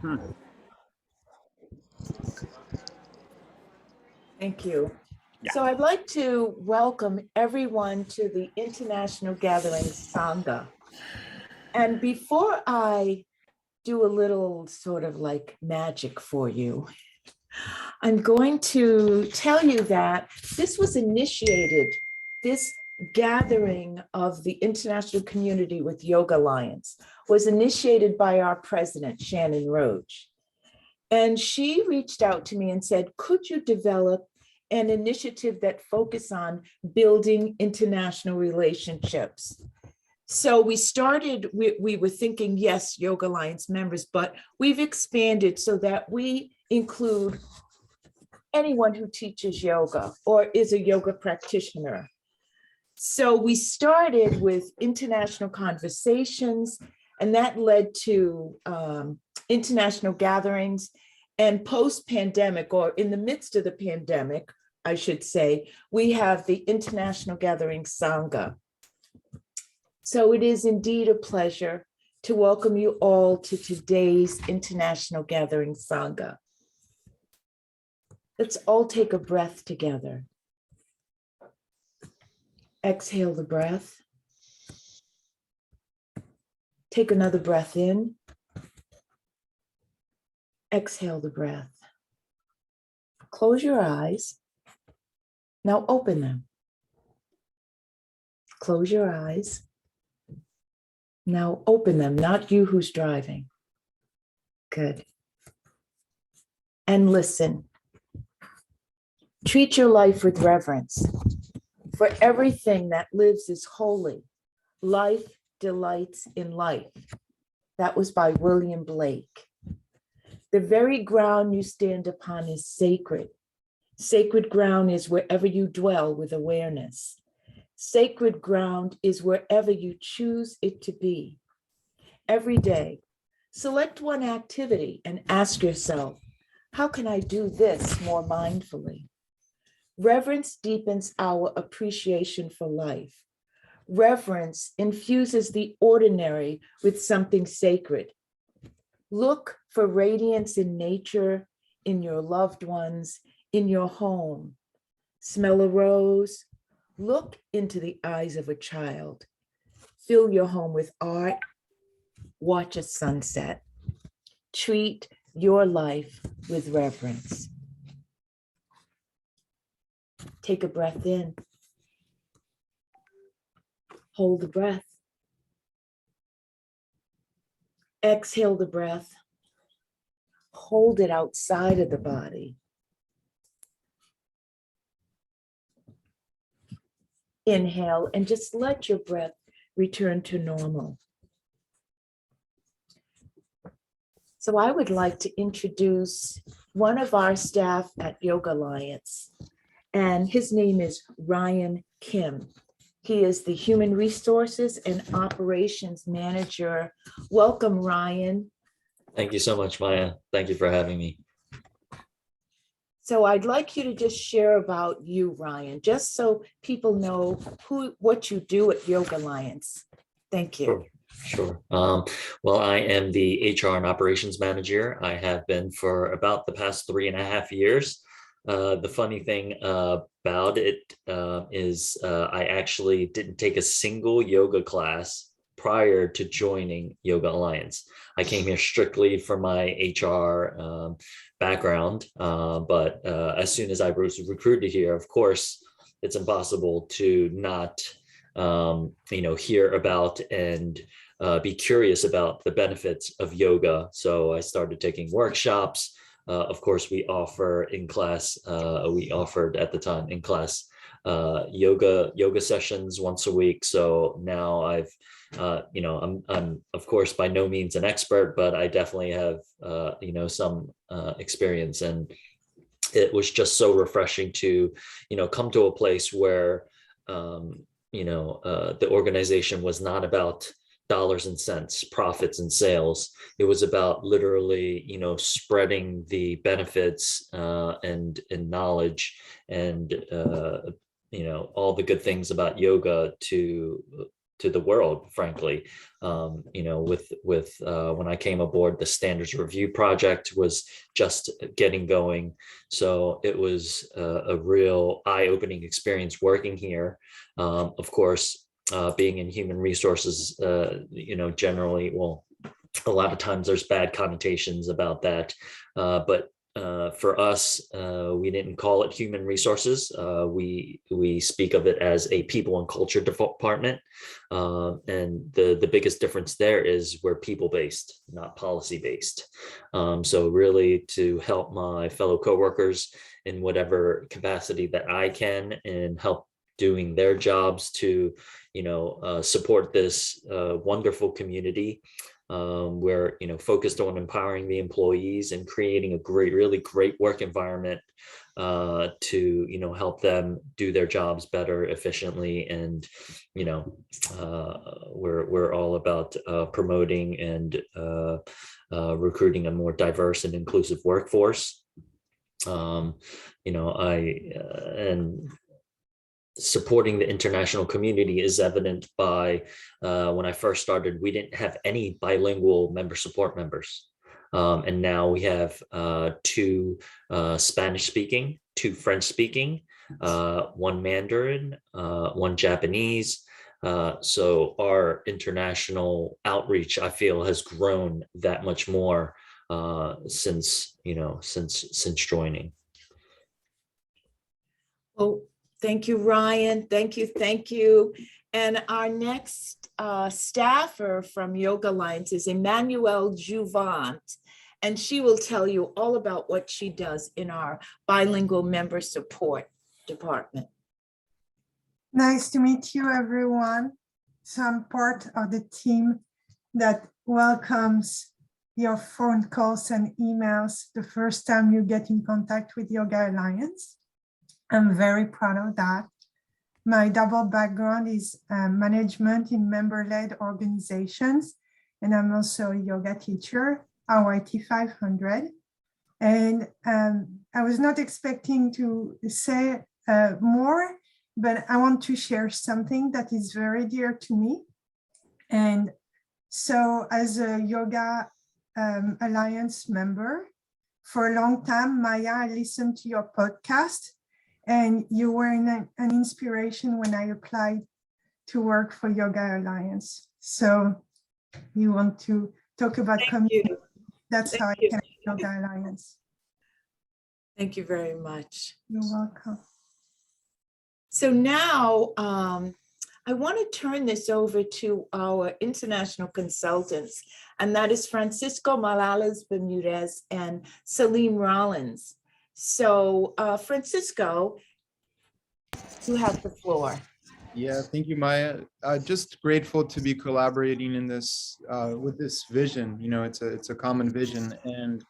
Hmm. Thank you. Yeah. So I'd like to welcome everyone to the International Gathering Sangha. And before I do a little sort of like magic for you, I'm going to tell you that this was initiated, this gathering of the international community with Yoga Alliance was initiated by our president, Shannon Roach. And she reached out to me and said, could you develop an initiative that focus on building international relationships? So we started, we were thinking, yes, Yoga Alliance members, but we've expanded so that we include anyone who teaches yoga or is a yoga practitioner. So we started with international conversations, and that led to international gatherings. And post-pandemic, or in the midst of the pandemic, I should say, we have the International Gathering Sangha. So it is indeed a pleasure to welcome you all to today's International Gathering Sangha. Let's all take a breath together. Exhale the breath. Take another breath in. Exhale the breath. Close your eyes. Now open them. Close your eyes. Now open them, not you who's driving. Good. And listen. Treat your life with reverence. For everything that lives is holy. Life delights in life. That was by William Blake. The very ground you stand upon is sacred. Sacred ground is wherever you dwell with awareness. Sacred ground is wherever you choose it to be. Every day, select one activity and ask yourself, how can I do this more mindfully? Reverence deepens our appreciation for life. Reverence infuses the ordinary with something sacred. Look for radiance in nature, in your loved ones, in your home. Smell a rose. Look into the eyes of a child. Fill your home with art. Watch a sunset. Treat your life with reverence. Take a breath in. Hold the breath. Exhale the breath. Hold it outside of the body. Inhale and just let your breath return to normal. So I would like to introduce one of our staff at Yoga Alliance, and his name is Ryan Kim. He is the Human Resources and Operations Manager. Welcome, Ryan. Thank you so much, Maya. Thank you for having me. So I'd like you to just share about you, Ryan, just so people know what you do at Yoga Alliance. Thank you. Sure. Well, I am the HR and Operations Manager. I have been for about the past 3.5 years. The funny thing about it is I actually didn't take a single yoga class prior to joining Yoga Alliance. I came here strictly for my HR background, but as soon as I was recruited here, of course, it's impossible to not hear about and be curious about the benefits of yoga. So I started taking workshops. Of course, we offer in-class, we offered at the time in-class yoga sessions once a week. So now I've, I'm of course by no means an expert, but I definitely have, some experience. And it was just so refreshing to, come to a place where, the organization was not about dollars and cents, profits and sales. It was about literally, spreading the benefits and knowledge and, all the good things about yoga to to the world, frankly. With when I came aboard, the standards review project was just getting going. So it was a real eye-opening experience working here. Of course, being in human resources, generally, well, a lot of times there's bad connotations about that. But for us, we didn't call it human resources. We speak of it as a people and culture department. And the biggest difference there is we're people-based, not policy-based. So really to help my fellow coworkers in whatever capacity that I can and help doing their jobs to, support this wonderful community. We're focused on empowering the employees and creating a really great work environment to help them do their jobs better, efficiently, and we're all about promoting and recruiting a more diverse and inclusive workforce. And supporting the international community is evident by when I first started, we didn't have any bilingual member support members. And now we have 2 Spanish speaking, 2 French speaking, 1 Mandarin, 1 Japanese. So our international outreach, I feel, has grown that much more since joining. Oh, thank you, Ryan. Thank you. And our next staffer from Yoga Alliance is Emmanuelle Juvent, and she will tell you all about what she does in our bilingual member support department. Nice to meet you, everyone. So I'm part of the team that welcomes your phone calls and emails the first time you get in contact with Yoga Alliance. I'm very proud of that. My double background is management in member-led organizations, and I'm also a yoga teacher, RYT 500. And I was not expecting to say more, but I want to share something that is very dear to me. And so as a Yoga Alliance member, for a long time, Maya, I listened to your podcast, and you were an inspiration when I applied to work for Yoga Alliance. So you want to talk about community? That's how I connect Yoga Alliance. Thank you very much. You're welcome. So now I want to turn this over to our international consultants, and that is Francisco Morales-Bermudez and Salim Rollins. So Francisco, you have the floor. Yeah, thank you, Maya. Just grateful to be collaborating in this with this vision. It's a common vision, and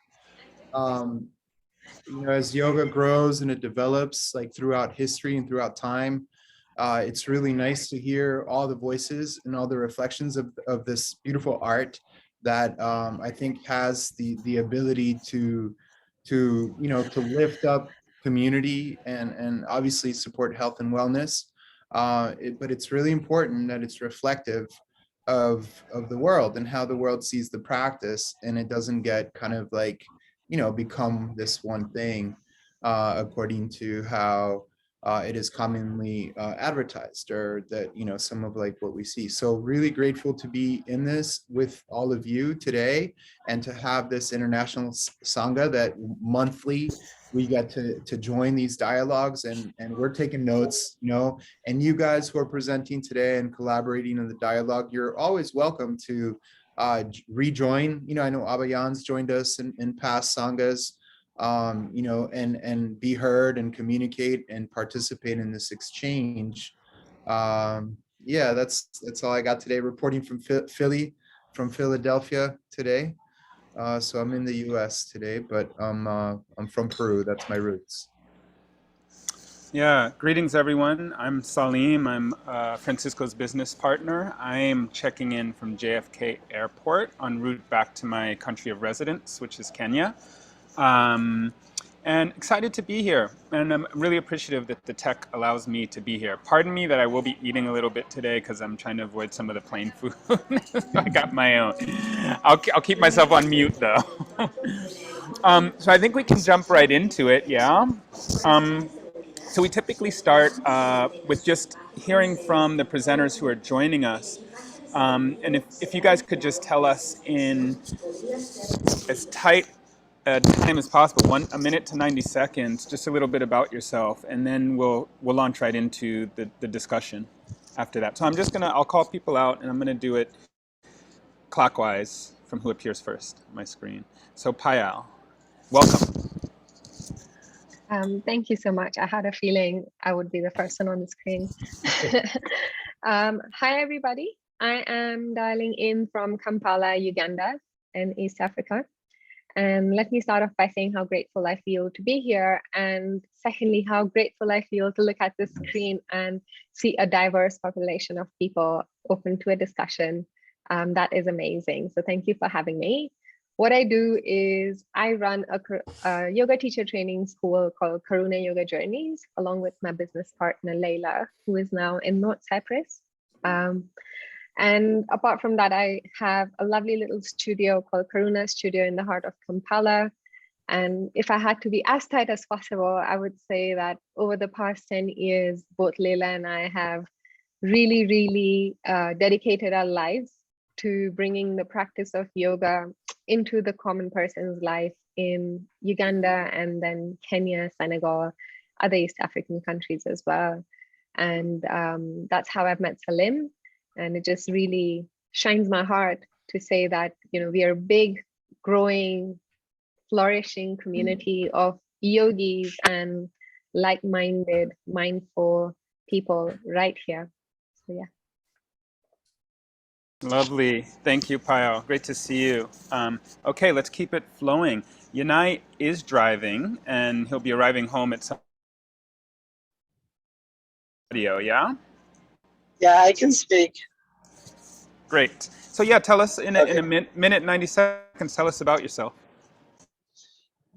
as yoga grows and it develops, like throughout history and throughout time, it's really nice to hear all the voices and all the reflections of this beautiful art that I think has the ability to lift up community and obviously support health and wellness. But it's really important that it's reflective of the world and how the world sees the practice, and it doesn't get kind of like, become this one thing according to how it is commonly advertised, or that, some of like what we see. So really grateful to be in this with all of you today, and to have this international Sangha that monthly we get to join these dialogues, and we're taking notes, and you guys who are presenting today and collaborating in the dialogue, you're always welcome to rejoin. I know Abhayam's joined us in past Sanghas, and be heard and communicate and participate in this exchange. Yeah, that's all I got today, reporting from Philadelphia today. So I'm in the US today, but I'm from Peru. That's my roots. Yeah, greetings everyone. I'm Salim. I'm Francisco's business partner. I am checking in from JFK Airport en route back to my country of residence, which is Kenya. And and excited to be here. And I'm really appreciative that the tech allows me to be here. Pardon me that I will be eating a little bit today because I'm trying to avoid some of the plain food. I got my own. I'll keep myself on mute though. So I think we can jump right into it, yeah? So we typically start with just hearing from the presenters who are joining us. And if you guys could just tell us in as tight a time as possible, a minute to 90 seconds, just a little bit about yourself, and then we'll launch right into the discussion after that. So I'll call people out, and I'm gonna do it clockwise from who appears first on my screen. So Payal, welcome. Thank you so much. I had a feeling I would be the first one on the screen. Hi, everybody. I am dialing in from Kampala, Uganda, in East Africa. And let me start off by saying how grateful I feel to be here. And secondly, how grateful I feel to look at the screen and see a diverse population of people open to a discussion. That is amazing. So thank you for having me. What I do is I run a yoga teacher training school called Karuna Yoga Journeys, along with my business partner, Layla, who is now in North Cyprus. And apart from that, I have a lovely little studio called Karuna Studio in the heart of Kampala. And if I had to be as tight as possible, I would say that over the past 10 years, both Layla and I have really dedicated our lives to bringing the practice of yoga into the common person's life in Uganda and then Kenya, Senegal, other East African countries as well. And that's how I've met Salim. And it just really shines my heart to say that, you know, we are a big, growing, flourishing community of yogis and like-minded, mindful people right here. So yeah. Lovely. Thank you, Payal. Great to see you. Okay, let's keep it flowing. Yanai is driving, and he'll be arriving home at some video, yeah? Yeah, I can speak. Great. So yeah, tell us in a minute, 90 seconds, tell us about yourself.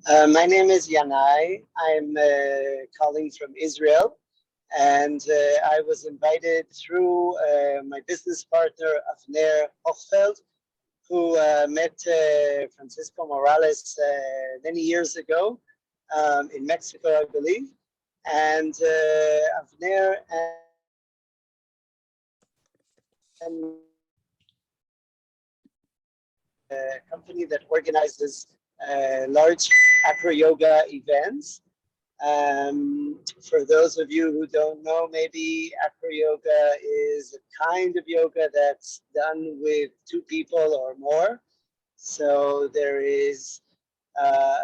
My name is Yanai. I'm calling from Israel. And I was invited through my business partner, Avner Hochfeld, who met Francisco Morales many years ago in Mexico, I believe. And Avner and a company that organizes large acro yoga events. For those of you who don't know, maybe acro yoga is a kind of yoga that's done with two people or more. So there is,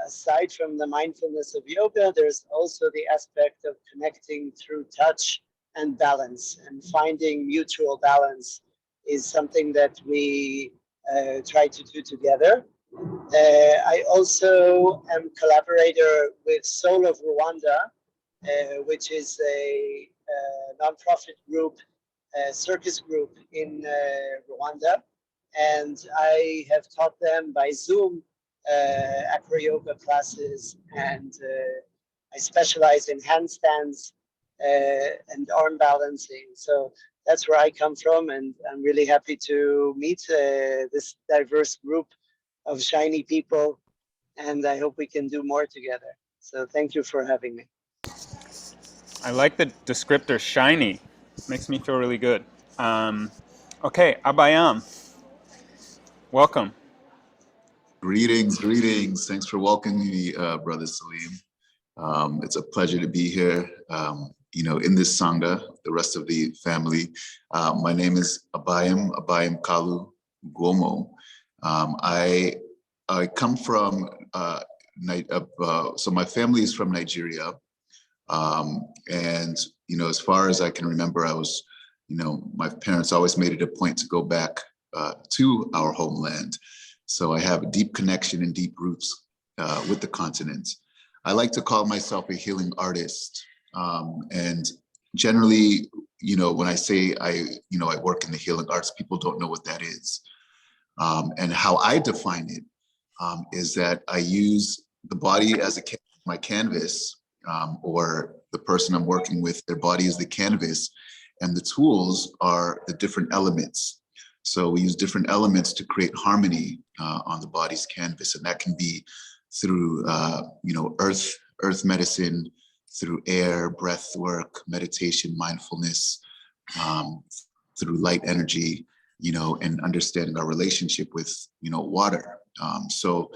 aside from the mindfulness of yoga, there's also the aspect of connecting through touch and balance, and finding mutual balance is something that we try to do together. I also am collaborator with Soul of Rwanda, which is a nonprofit group, circus group in Rwanda. And I have taught them by Zoom acro yoga classes, and I specialize in handstands and arm balancing. So that's where I come from, and I'm really happy to meet this diverse group of shiny people, and I hope we can do more together. So thank you for having me. I like the descriptor shiny. Makes me feel really good. Okay, Abhayam, welcome. Greetings. Thanks for welcoming me, Brother Salim. It's a pleasure to be here, in this Sangha, the rest of the family. My name is Abhayam Kalu Guomo. I come from, so my family is from Nigeria. And, as far as I can remember, I was, my parents always made it a point to go back to our homeland. So I have a deep connection and deep roots with the continent. I like to call myself a healing artist. And generally, when I say I work in the healing arts, people don't know what that is. And how I define it is that I use the body as a canvas my canvas, or the person I'm working with, their body is the canvas, and the tools are the different elements. So we use different elements to create harmony on the body's canvas, and that can be through earth medicine, through air, breath work, meditation, mindfulness, through light energy, and understanding our relationship with water. So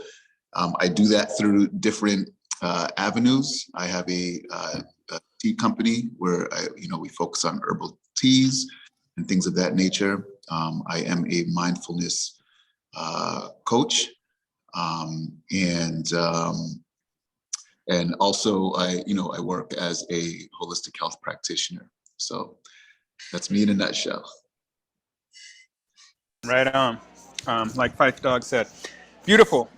I do that through different avenues. I have a tea company where we focus on herbal teas and things of that nature. I am a mindfulness coach, and also I work as a holistic health practitioner. So that's me in a nutshell. Right on. Like Fife Dog said, beautiful.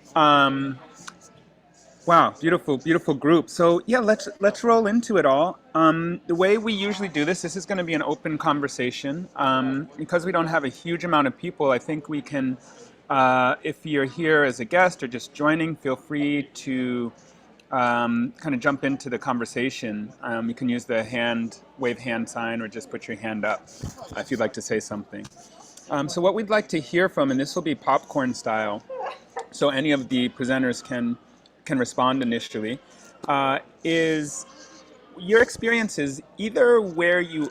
Wow, beautiful, beautiful group. So yeah, let's roll into it all. The way we usually do this is going to be an open conversation. Because we don't have a huge amount of people, I think we can, if you're here as a guest or just joining, feel free to kind of jump into the conversation. You can use the wave hand sign, or just put your hand up if you'd like to say something. So what we'd like to hear from, and this will be popcorn style, so any of the presenters can respond initially, is your experiences either where you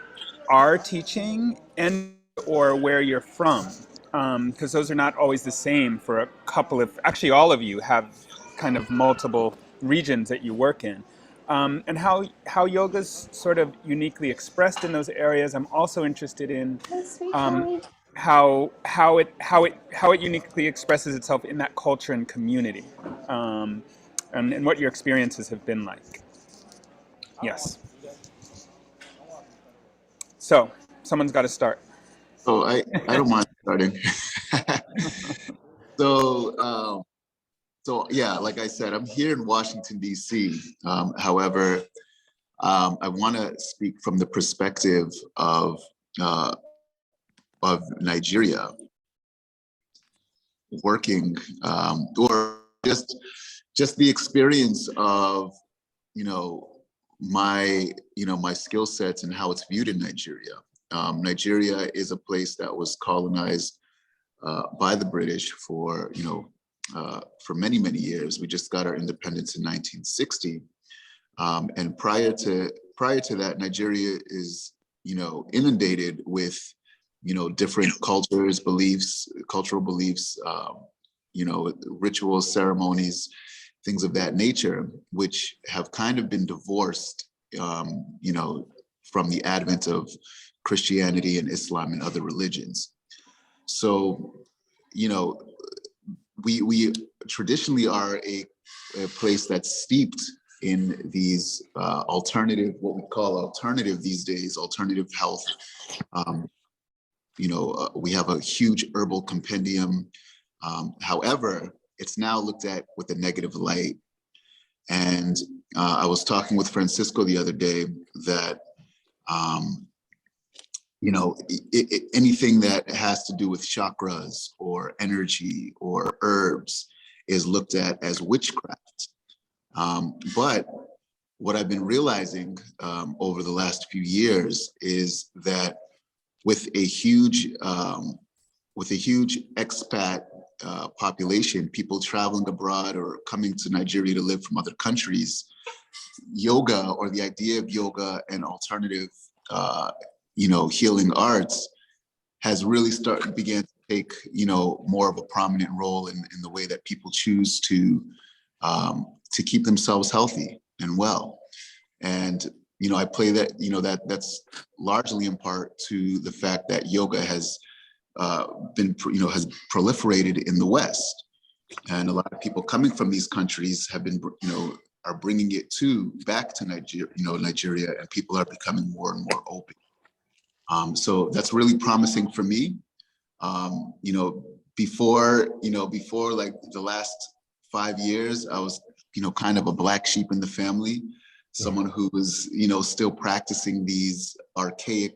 are teaching and or where you're from, because those are not always the same for a couple of, actually all of you have kind of multiple regions that you work in, and how yoga's sort of uniquely expressed in those areas. I'm also interested in how it uniquely expresses itself in that culture and community, and what your experiences have been like. Yes. So someone's got to start. Oh, I don't mind starting. So yeah, like I said, I'm here in Washington, D.C. However, I want to speak from the perspective of Nigeria, working, or just the experience of my skill sets and how it's viewed in Nigeria. Nigeria is a place that was colonized by the British for many, many years. We just got our independence in 1960, and prior to that, Nigeria is inundated with different cultures, cultural beliefs, rituals, ceremonies, things of that nature, which have kind of been divorced, from the advent of Christianity and Islam and other religions. So, we traditionally are a place that's steeped in these what we call alternative these days, alternative health. We have a huge herbal compendium. However, it's now looked at with a negative light. And I was talking with Francisco the other day that, anything that has to do with chakras or energy or herbs is looked at as witchcraft. But what I've been realizing over the last few years is that with a huge expat population, people traveling abroad or coming to Nigeria to live from other countries, yoga, or the idea of yoga and alternative, healing arts, has really began to take, more of a prominent role in the way that people choose to keep themselves healthy and well. And I play that, that's largely in part to the fact that yoga has has proliferated in the West, and a lot of people coming from these countries have been, are bringing it back to Nigeria, and people are becoming more and more open. So that's really promising for me. Before like the last 5 years, I was, kind of a black sheep in the family, someone who was, still practicing these archaic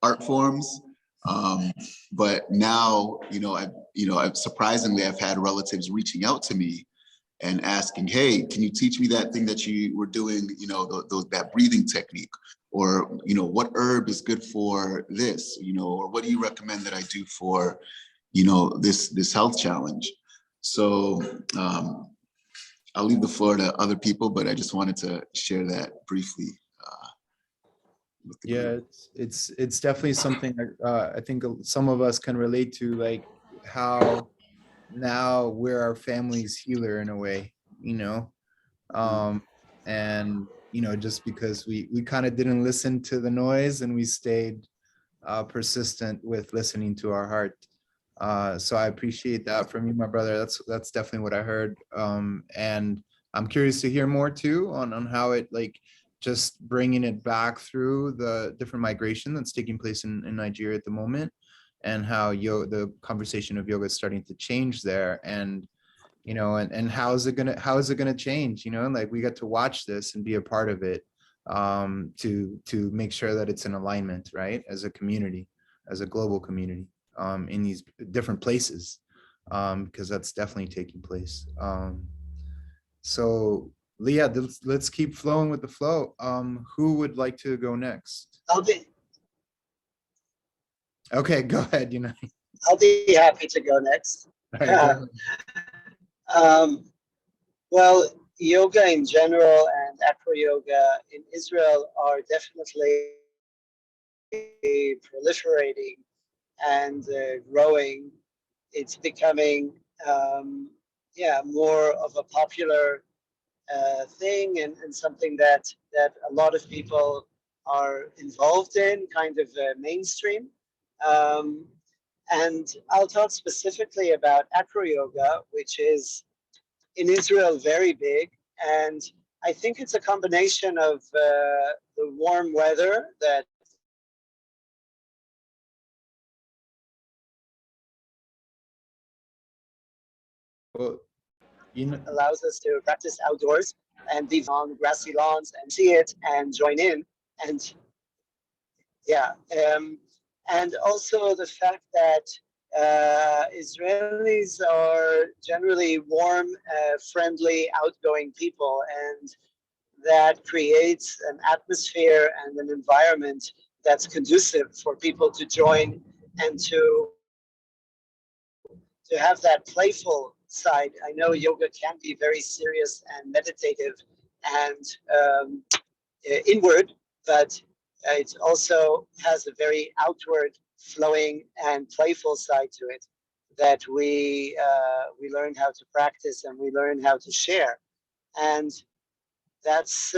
art forms. But now, I've surprisingly, I've had relatives reaching out to me and asking, hey, can you teach me that thing that you were doing, that breathing technique? Or, what herb is good for this, or what do you recommend that I do for, this health challenge? So I'll leave the floor to other people, but I just wanted to share that briefly. Yeah, it's definitely something that I think some of us can relate to, like how now we're our family's healer in a way, and just because we kind of didn't listen to the noise and we stayed persistent with listening to our heart. So I appreciate that from you, my brother. That's definitely what I heard, and I'm curious to hear more too on how it, like, just bringing it back through the different migration that's taking place in Nigeria at the moment, and how the conversation of yoga is starting to change there, and and how is it gonna change? Like, we get to watch this and be a part of it, to make sure that it's in alignment, right? As a community, as a global community, in these different places, because that's definitely taking place. So Leah, let's keep flowing with the flow. Who would like to go next? I'll be Okay, go ahead. I'll be happy to go next. All right, go ahead. Well, yoga in general and acro yoga in Israel are definitely proliferating and growing. It's becoming, more of a popular thing, and something that a lot of people are involved in, kind of mainstream. And I'll talk specifically about acro yoga, which is in Israel very big. And I think it's a combination of the warm weather that Well, allows us to practice outdoors and be on grassy lawns and see it and join in. And and also the fact that Israelis are generally warm, friendly, outgoing people, and that creates an atmosphere and an environment that's conducive for people to join and to have that playful side. I know yoga can be very serious and meditative and inward, but it also has a very outward flowing and playful side to it that we learn how to practice and we learn how to share. And that's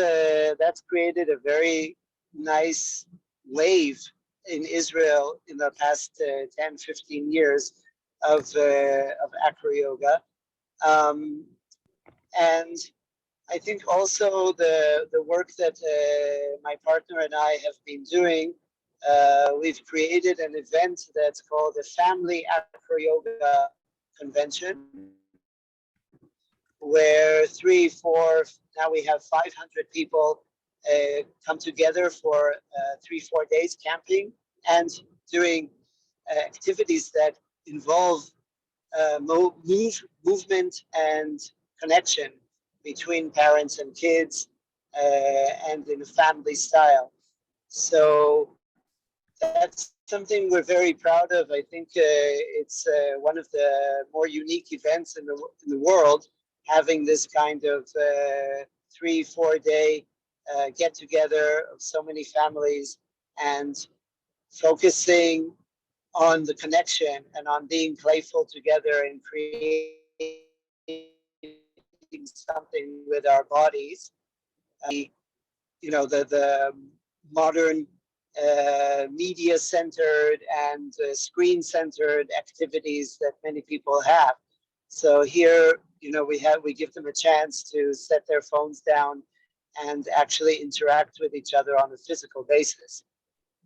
created a very nice wave in Israel in the past 10, 15 years of acro yoga. And I think also the work that my partner and I have been doing, we've created an event that's called the Family Acro Yoga Convention, where 3, 4, now we have 500 people come together for 3, 4 days camping and doing activities that involve movement and connection between parents and kids, and in a family style. So that's something we're very proud of. I think it's one of the more unique events in the world, having this kind of 3, 4 day get together of so many families and focusing on the connection and on being playful together and creating something with our bodies. The modern media-centered and screen-centered activities that many people have. So here, we give them a chance to set their phones down and actually interact with each other on a physical basis.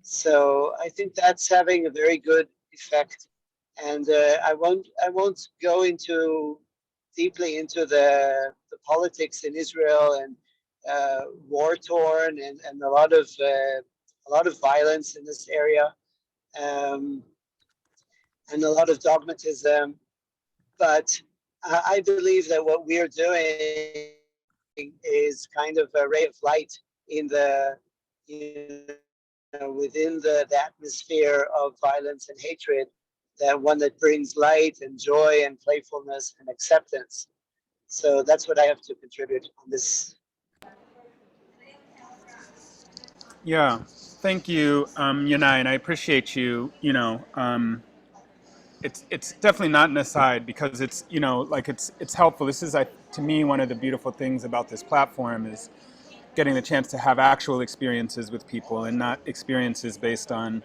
So I think that's having a very good effect. And I won't go deeply into the politics in Israel and war torn and a lot of violence in this area, and a lot of dogmatism. But I believe that what we're doing is kind of a ray of light in the, within the atmosphere of violence and hatred, that one that brings light and joy and playfulness and acceptance. So that's what I have to contribute on this. Yeah, thank you, Yanai, and I appreciate you. It's definitely not an aside, because it's like it's helpful. This is, to me, one of the beautiful things about this platform is getting the chance to have actual experiences with people and not experiences based on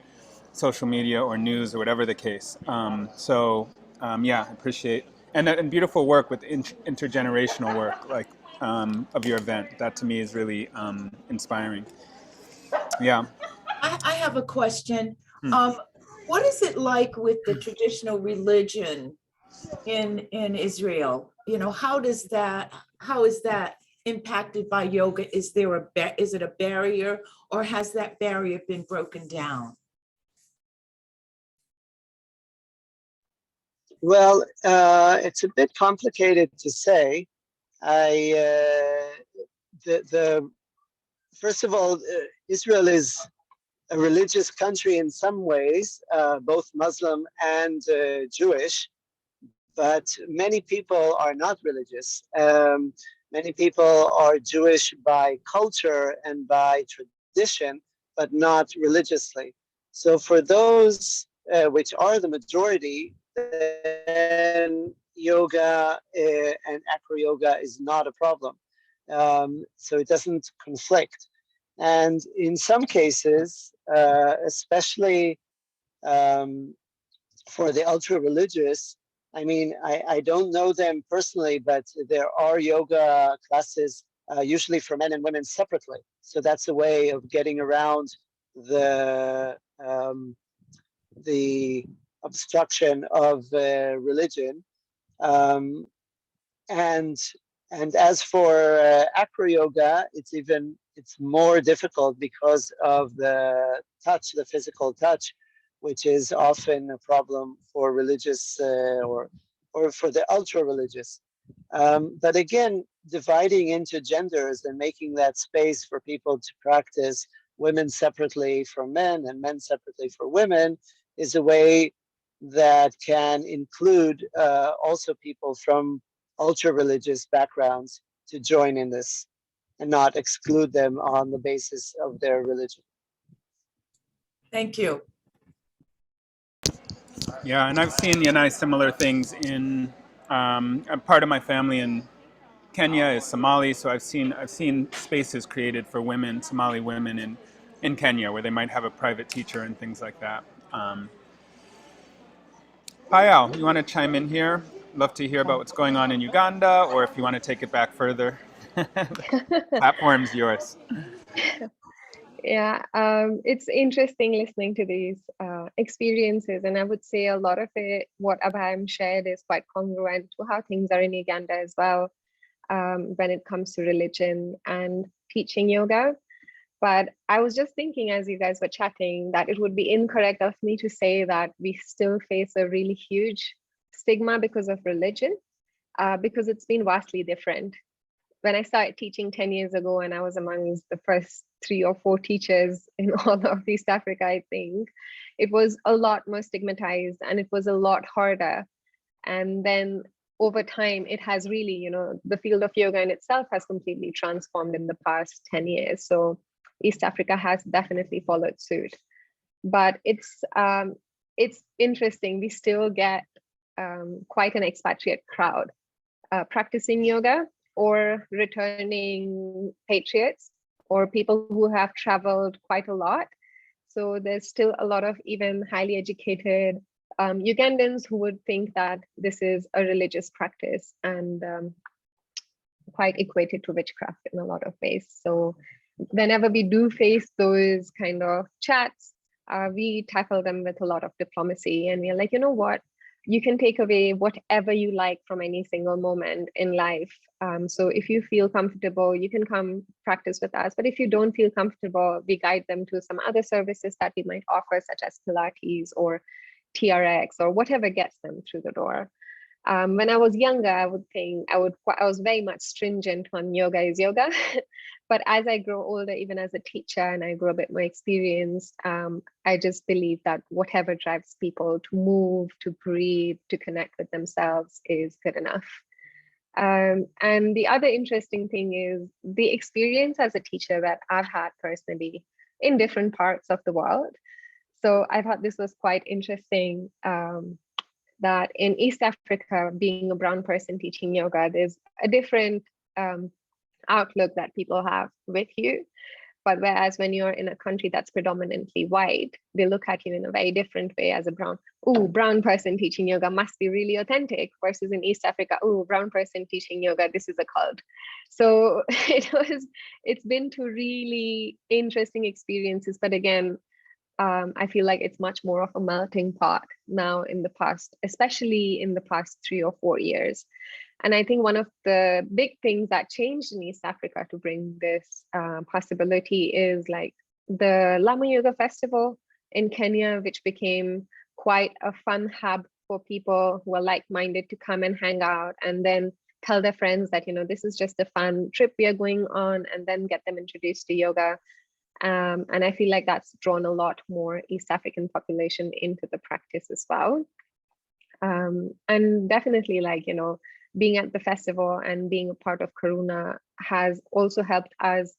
social media or news or whatever the case. Yeah, I appreciate and beautiful work with intergenerational work like of your event. That to me is really inspiring. Yeah. I have a question. What is it like with the traditional religion in Israel? How is that impacted by yoga? Is it a barrier, or has that barrier been broken down? Well, it's a bit complicated to say. First of all, Israel is a religious country in some ways, both Muslim and Jewish, but many people are not religious. Many people are Jewish by culture and by tradition, but not religiously. So for those which are the majority, then yoga and acro yoga is not a problem. So it doesn't conflict. And in some cases, especially for the ultra-religious, I mean, I don't know them personally, but there are yoga classes usually for men and women separately. So that's a way of getting around the obstruction of religion. And as for acro yoga, it's more difficult because of the touch, the physical touch, which is often a problem for religious or for the ultra religious. But again, dividing into genders and making that space for people to practice, women separately from men and men separately for women, is a way that can include also people from ultra religious backgrounds to join in this and not exclude them on the basis of their religion. Thank you. Yeah, and I've seen similar things in a part of my family in Kenya is Somali, so I've seen spaces created for women, Somali women in Kenya, where they might have a private teacher and things like that. Payal, you want to chime in here? Love to hear about what's going on in Uganda, or if you want to take it back further. The platform's yours. Yeah, it's interesting listening to these experiences, and I would say a lot of it, what Abhayam shared, is quite congruent to how things are in Uganda as well, when it comes to religion and teaching yoga. But I was just thinking as you guys were chatting that it would be incorrect of me to say that we still face a really huge stigma because of religion, because it's been vastly different. When I started teaching 10 years ago, and I was among the first 3 or 4 teachers in all of East Africa, I think, it was a lot more stigmatized and it was a lot harder. And then over time, it has really, the field of yoga in itself has completely transformed in the past 10 years. So East Africa has definitely followed suit. But it's interesting, we still get quite an expatriate crowd practicing yoga, or returning patriots, or people who have traveled quite a lot. So there's still a lot of even highly educated Ugandans who would think that this is a religious practice and quite equated to witchcraft in a lot of ways. So whenever we do face those kind of chats, we tackle them with a lot of diplomacy, and we're like, you know what? You can take away whatever you like from any single moment in life. So if you feel comfortable, you can come practice with us. But if you don't feel comfortable, we guide them to some other services that we might offer, such as Pilates or TRX or whatever gets them through the door. When I was younger, I would think I was very much stringent on yoga is yoga. But as I grow older, even as a teacher, and I grow a bit more experienced, I just believe that whatever drives people to move, to breathe, to connect with themselves is good enough. And the other interesting thing is the experience as a teacher that I've had personally in different parts of the world. So I thought this was quite interesting, that in East Africa, being a brown person teaching yoga, there's a different outlook that people have with you. But whereas when you're in a country that's predominantly white, they look at you in a very different way as a brown person teaching yoga must be really authentic, versus in East Africa, brown person teaching yoga, this is a cult. So it's been two really interesting experiences. But again, I feel like it's much more of a melting pot now especially in the past 3 or 4 years. And I think one of the big things that changed in East Africa to bring this possibility is like the Lama Yoga Festival in Kenya, which became quite a fun hub for people who are like-minded to come and hang out and then tell their friends that, this is just a fun trip we are going on, and then get them introduced to yoga. And I feel like that's drawn a lot more East African population into the practice as well. And definitely, being at the festival and being a part of Karuna has also helped us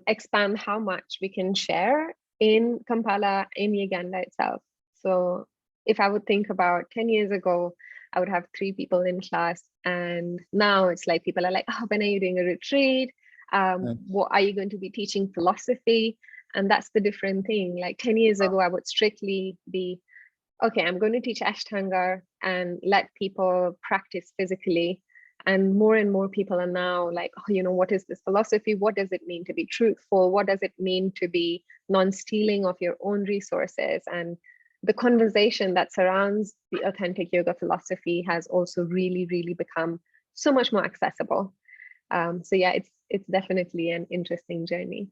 expand how much we can share in Kampala, in Uganda itself. So if I would think about 10 years ago, I would have 3 people in class. And now it's like people are like, when are you doing a retreat? What are you going to be teaching philosophy? And that's the different thing. Like 10 years ago, I would strictly be, okay, I'm going to teach Ashtanga and let people practice physically. And more people are now like, what is this philosophy? What does it mean to be truthful? What does it mean to be non-stealing of your own resources? And the conversation that surrounds the authentic yoga philosophy has also really, really become so much more accessible. So yeah, it's definitely an interesting journey.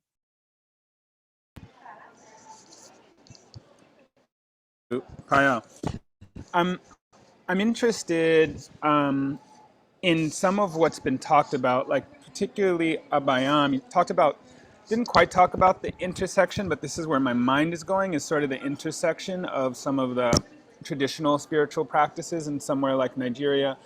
Payal, I'm interested in some of what's been talked about, like particularly Abhayam. You didn't quite talk about the intersection, but this is where my mind is going, is sort of the intersection of some of the traditional spiritual practices in somewhere like Nigeria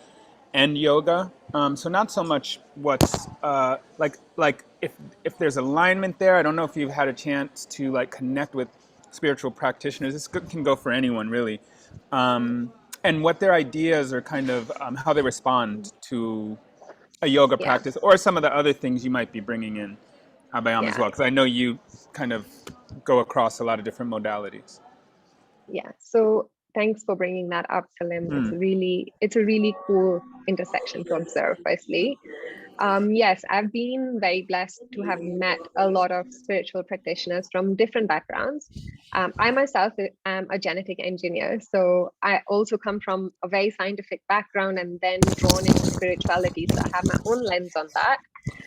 and yoga. So not so much what's like if there's alignment there. I don't know if you've had a chance to connect with spiritual practitioners. This can go for anyone really, and what their ideas are, kind of how they respond to a yoga practice or some of the other things you might be bringing in, Abhayam, as well, because I know you kind of go across a lot of different modalities. Yeah. So thanks for bringing that up, Salim. It's a really cool intersection to observe, firstly. Yes, I've been very blessed to have met a lot of spiritual practitioners from different backgrounds. I myself am a genetic engineer, so I also come from a very scientific background and then drawn into spirituality. So I have my own lens on that.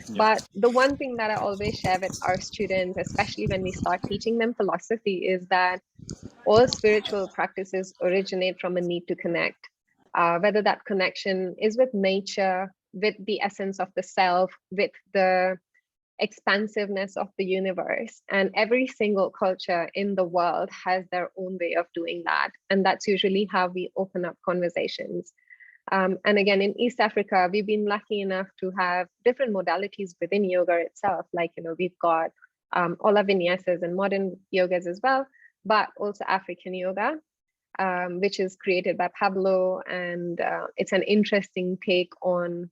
Yeah. But the one thing that I always share with our students, especially when we start teaching them philosophy, is that all spiritual practices originate from a need to connect, whether that connection is with nature, with the essence of the self, with the expansiveness of the universe. And every single culture in the world has their own way of doing that. And that's usually how we open up conversations. And again, in East Africa, we've been lucky enough to have different modalities within yoga itself. Like, we've got all our vinyasas and modern yogas as well, but also African yoga, which is created by Pablo. And it's an interesting take on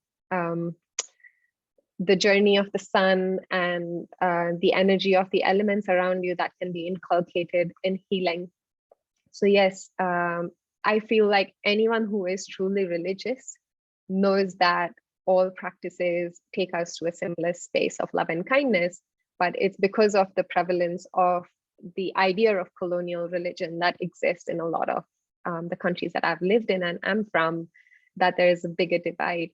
the journey of the sun and the energy of the elements around you that can be inculcated in healing. So yes, I feel like anyone who is truly religious knows that all practices take us to a similar space of love and kindness, but it's because of the prevalence of the idea of colonial religion that exists in a lot of the countries that I've lived in and am from, that there is a bigger divide.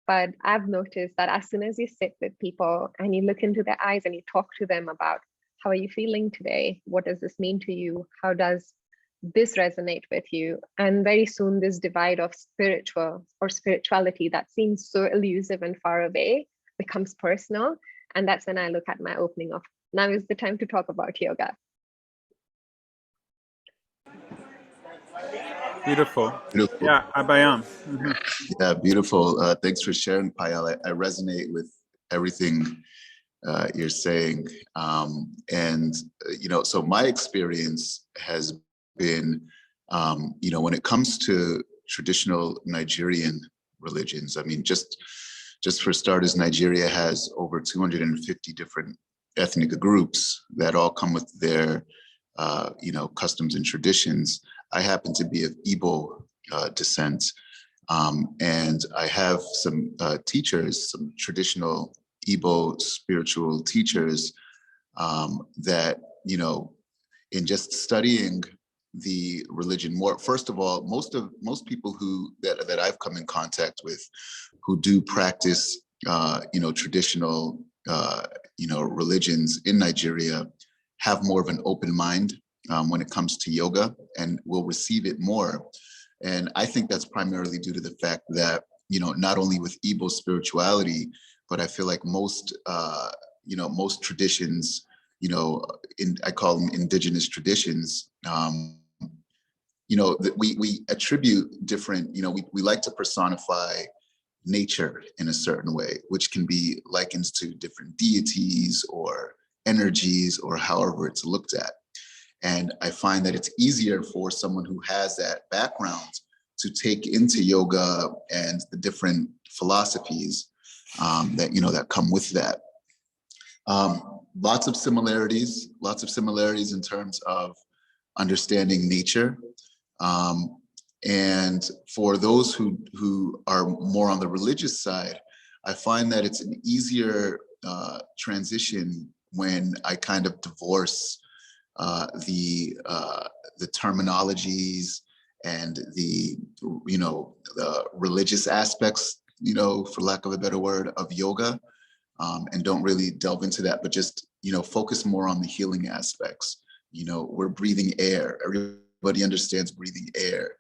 But I've noticed that as soon as you sit with people and you look into their eyes and you talk to them about how are you feeling today? What does this mean to you? How does this resonate with you. And very soon this divide of spiritual or spirituality that seems so elusive and far away becomes personal. And that's when I look at my opening of, now is the time to talk about yoga. Beautiful. Beautiful. Yeah, Abhayam. Mhm. Yeah, beautiful. Thanks for sharing, Payal. I resonate with everything you're saying. So my experience has been, when it comes to traditional Nigerian religions, I mean, just for starters, Nigeria has over 250 different ethnic groups that all come with their, customs and traditions. I happen to be of Igbo descent, and I have some teachers, some traditional Igbo spiritual teachers that, in just studying the religion more, first of all, most people that I've come in contact with who do practice, traditional, religions in Nigeria have more of an open mind when it comes to yoga and will receive it more. And I think that's primarily due to the fact that, not only with Igbo spirituality, but I feel like most traditions, I call them indigenous traditions, that we attribute different, we like to personify nature in a certain way, which can be likened to different deities or energies or however it's looked at. And I find that it's easier for someone who has that background to take into yoga and the different philosophies that come with that. Lots of similarities in terms of understanding nature. And for those who are more on the religious side, I find that it's an easier transition when I kind of divorce the terminologies and the religious aspects, for lack of a better word, of yoga, and don't really delve into that, but just focus more on the healing aspects. We're breathing air. Everybody understands breathing air.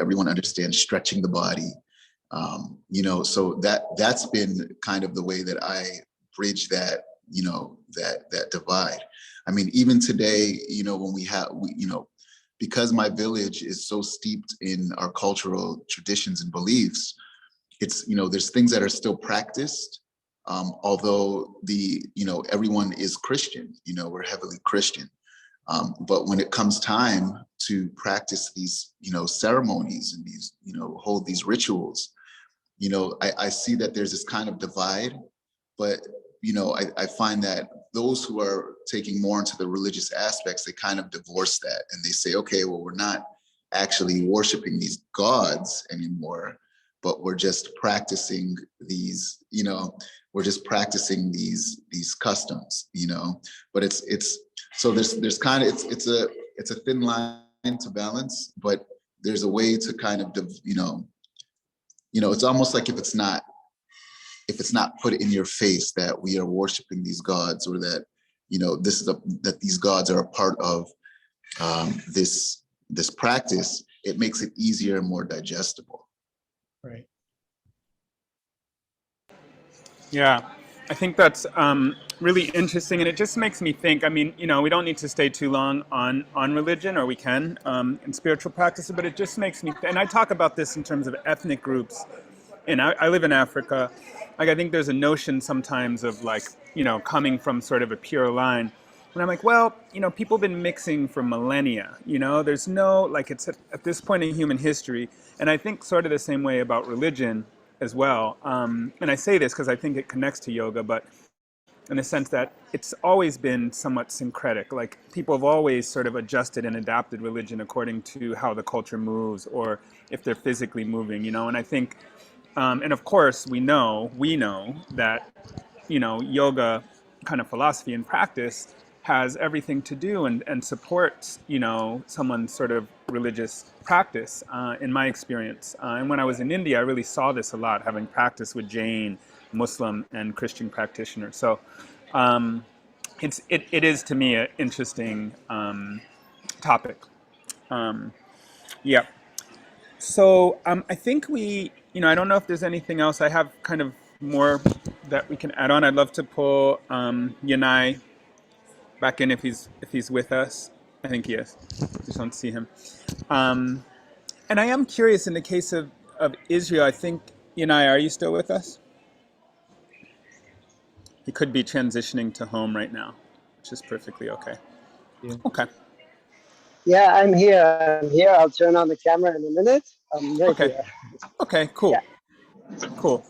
Everyone understands stretching the body. So that's been kind of the way that I bridge that that divide. I mean, even today, when because my village is so steeped in our cultural traditions and beliefs, it's, there's things that are still practiced, although everyone is Christian, we're heavily Christian. But when it comes time to practice these, ceremonies and these, hold these rituals, I see that there's this kind of divide, but I find that those who are taking more into the religious aspects, they kind of divorce that and they say, okay, well, we're not actually worshiping these gods anymore, but we're just practicing these, these customs, but it's so there's kind of, it's a thin line to balance, but there's a way to kind of, it's almost like if it's not put in your face that we are worshiping these gods, or that, that these gods are a part of this practice, it makes it easier and more digestible. Right. Yeah, I think that's really interesting, and it just makes me think. I mean, we don't need to stay too long on religion, or we can in spiritual practices, but it just makes me. And I talk about this in terms of ethnic groups, and I live in Africa. Like, I think there's a notion sometimes of coming from sort of a pure line. And I'm like, well, people have been mixing for millennia. There's no, it's at this point in human history, and I think sort of the same way about religion as well. And I say this because I think it connects to yoga, but in the sense that it's always been somewhat syncretic. Like, people have always sort of adjusted and adapted religion according to how the culture moves, or if they're physically moving, and I think, and of course we know that, yoga kind of philosophy and practice has everything to do and supports, someone's sort of religious practice, in my experience. And when I was in India, I really saw this a lot, having practiced with Jain, Muslim, and Christian practitioners. So it is to me an interesting topic. Yeah. So I think I don't know if there's anything else. I have kind of more that we can add on. I'd love to pull Yanai back in if he's with us. I think he is. Just don't see him. And I am curious in the case of Israel. I think Yanai, are you still with us? He could be transitioning to home right now, which is perfectly okay. Yeah. Okay. Yeah, I'm here. I'm here. I'll turn on the camera in a minute. I'm right Okay. here. Okay. Cool. Yeah. Cool.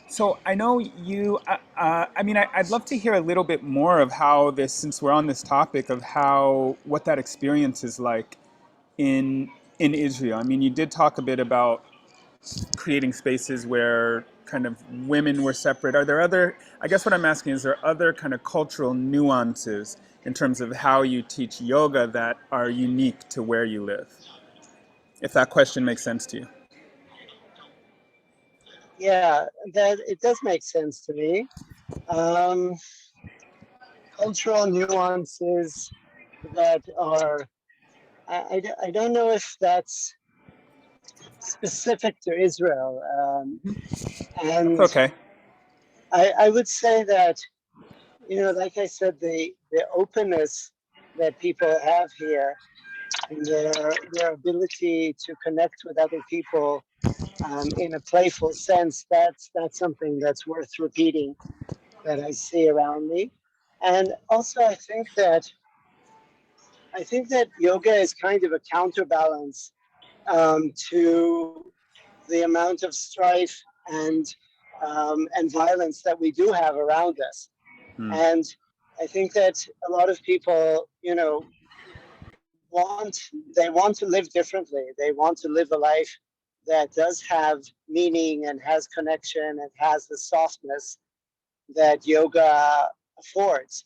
So I know you. I'd love to hear a little bit more of how this, since we're on this topic of what that experience is like in Israel. I mean, you did talk a bit about creating spaces where kind of women were separate. Are there other? I guess what I'm asking is, there other kind of cultural nuances in terms of how you teach yoga that are unique to where you live? If that question makes sense to you. Yeah, that it does make sense to me. Cultural nuances that are, I don't know if that's specific to Israel. And Okay. I would say that, like I said, the openness that people have here and their ability to connect with other people in a playful sense, that's something that's worth repeating that I see around me. And also I think that yoga is kind of a counterbalance to the amount of strife and violence that we do have around us. And I think that a lot of people, they want to live differently. They want to live a life that does have meaning and has connection and has the softness that yoga affords.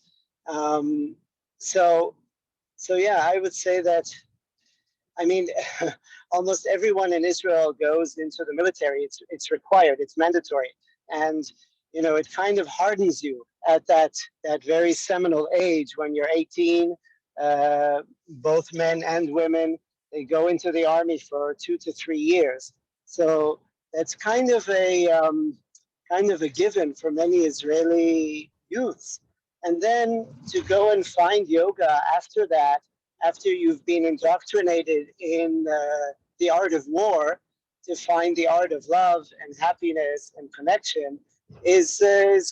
So yeah, I would say that, I mean, almost everyone in Israel goes into the military. It's required. It's mandatory, and it kind of hardens you at that very seminal age when you're 18. Both men and women, they go into the army for 2 to 3 years. So that's kind of a given for many Israeli youths. And then to go and find yoga after that, after you've been indoctrinated in the art of war, to find the art of love and happiness and connection is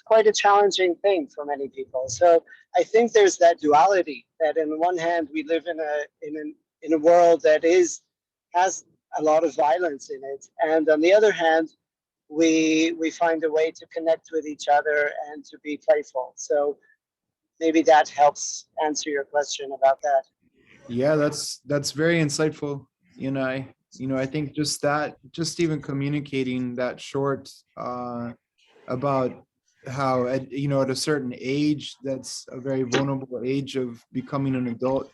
quite a challenging thing for many people. So I think there's that duality, that in one hand we live in a world that has a lot of violence in it, and on the other hand, we find a way to connect with each other and to be playful. So maybe that helps answer your question about that. Yeah, that's very insightful. I think just even communicating that short about how at a certain age, that's a very vulnerable age of becoming an adult.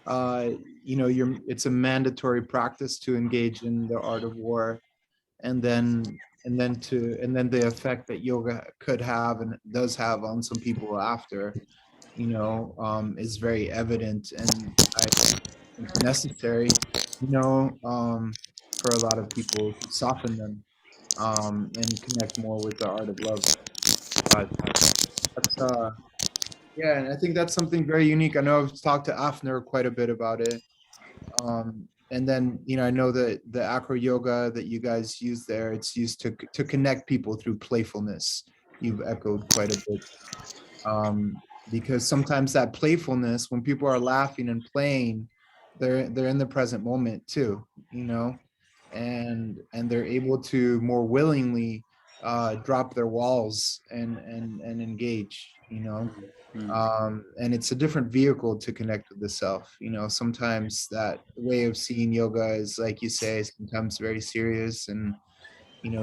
It's a mandatory practice to engage in the art of war, and then the effect that yoga could have and does have on some people after, is very evident, and I think necessary, for a lot of people to soften them, and connect more with the art of love. But that's yeah, and I think that's something very unique. I know I've talked to Afner quite a bit about it. And then, I know that the acro yoga that you guys use there, it's used to connect people through playfulness. You've echoed quite a bit. Because sometimes that playfulness, when people are laughing and playing, they're in the present moment too, and they're able to more willingly drop their walls and engage, and it's a different vehicle to connect with the self. Sometimes that way of seeing yoga is, like you say, sometimes very serious and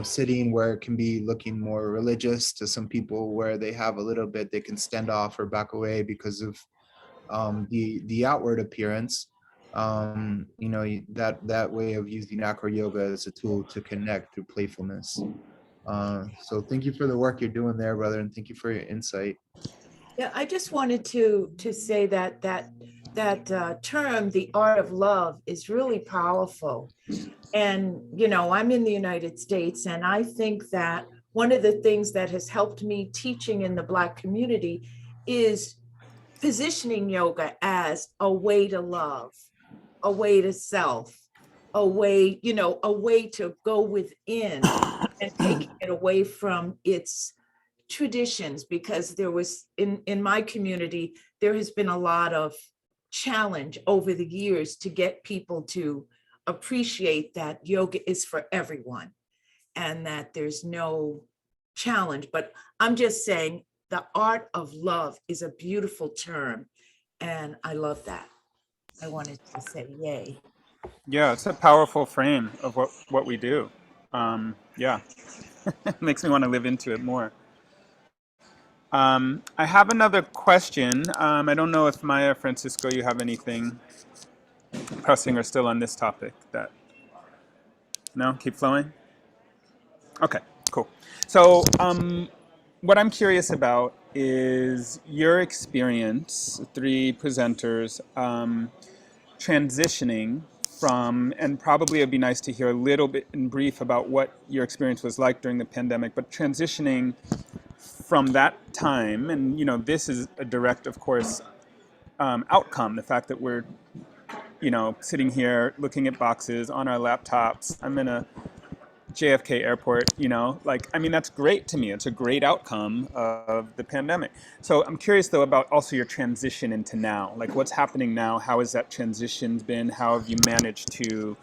sitting, where it can be looking more religious to some people, where they have a little bit, they can stand off or back away because of the outward appearance. That way of using acro yoga as a tool to connect through playfulness. So thank you for the work you're doing there, brother, and thank you for your insight. Yeah, I just wanted to say that term, the art of love, is really powerful. And, you know, I'm in the United States, and I think that one of the things that has helped me teaching in the Black community is positioning yoga as a way to love, a way to self, a way, you know, a way to go within and taking it away from its traditions, because there was in my community, there has been a lot of challenge over the years to get people to appreciate that yoga is for everyone and that there's no challenge. But I'm just saying the art of love is a beautiful term, and I love that. I wanted to say yay. Yeah, it's a powerful frame of what we do. Yeah, makes me want to live into it more. I have another question. I don't know if Maya, Francisco, you have anything pressing or still on this topic that, no, keep flowing? Okay, cool. So what I'm curious about is your experience, three presenters, transitioning from, and probably it'd be nice to hear a little bit in brief about what your experience was like during the pandemic, but transitioning from that time, and you know, this is a direct, of course, outcome, the fact that we're, you know, sitting here looking at boxes on our laptops. I'm in a JFK airport, you know, like, I mean, that's great to me. It's a great outcome of the pandemic. So I'm curious though about also your transition into now, like what's happening now? How has that transition been? How have you managed to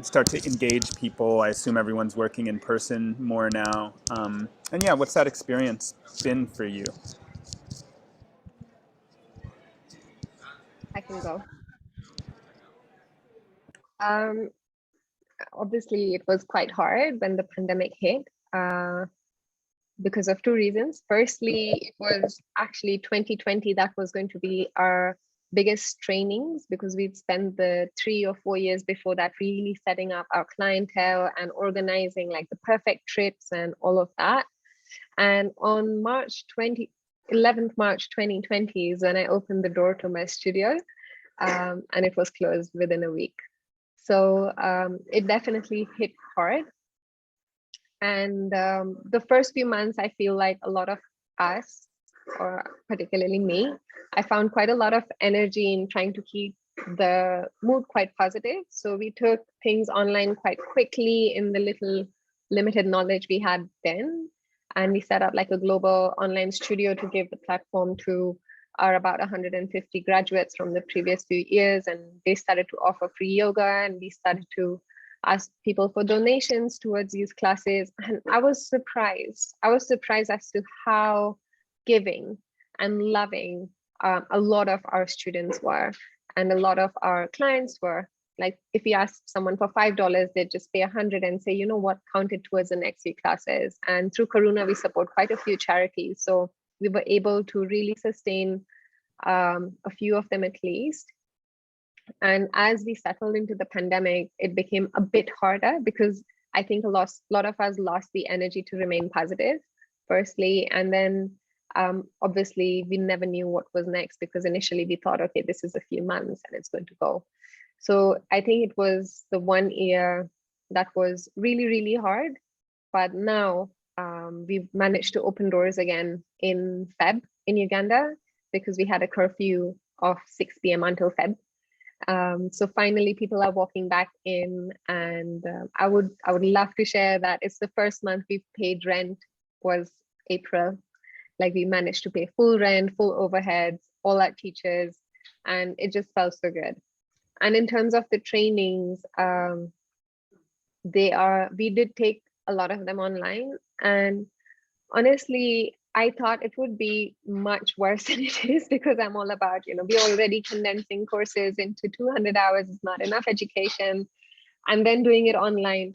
start to engage people? I assume everyone's working in person more now. And yeah, what's that experience been for you? I can go. Obviously, it was quite hard when the pandemic hit because of two reasons. Firstly, it was actually 2020 that was going to be our biggest trainings, because we'd spent the 3 or 4 years before that really setting up our clientele and organizing like the perfect trips and all of that. And on March 11th March 2020 is when I opened the door to my studio, and it was closed within a week. So it definitely hit hard. And the first few months, I feel like a lot of us, or particularly me, I found quite a lot of energy in trying to keep the mood quite positive. So we took things online quite quickly in the little limited knowledge we had then. And we set up like a global online studio to give the platform to our about 150 graduates from the previous few years. And they started to offer free yoga, and we started to ask people for donations towards these classes. And I was surprised. I was surprised as to how giving and loving a lot of our students were, and a lot of our clients were. Like if you ask someone for $5, they'd just pay 100 and say, you know what, count it towards the next few classes. And through Karuna, we support quite a few charities. So we were able to really sustain a few of them at least. And as we settled into the pandemic, it became a bit harder because I think a lot of us lost the energy to remain positive, firstly. And then obviously we never knew what was next, because initially we thought, okay, this is a few months and it's going to go. So I think it was the 1 year that was really, really hard. But now we've managed to open doors again in Feb in Uganda, because we had a curfew of 6 p.m. until Feb. So finally people are walking back in, and I would love to share that it's the first month we paid rent was April. Like we managed to pay full rent, full overheads, all our teachers, and it just felt so good. And in terms of the trainings, we did take a lot of them online, and honestly, I thought it would be much worse than it is, because I'm all about, you know, we're already condensing courses into 200 hours is not enough education, and then doing it online.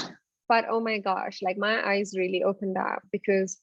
But oh my gosh, like my eyes really opened up, because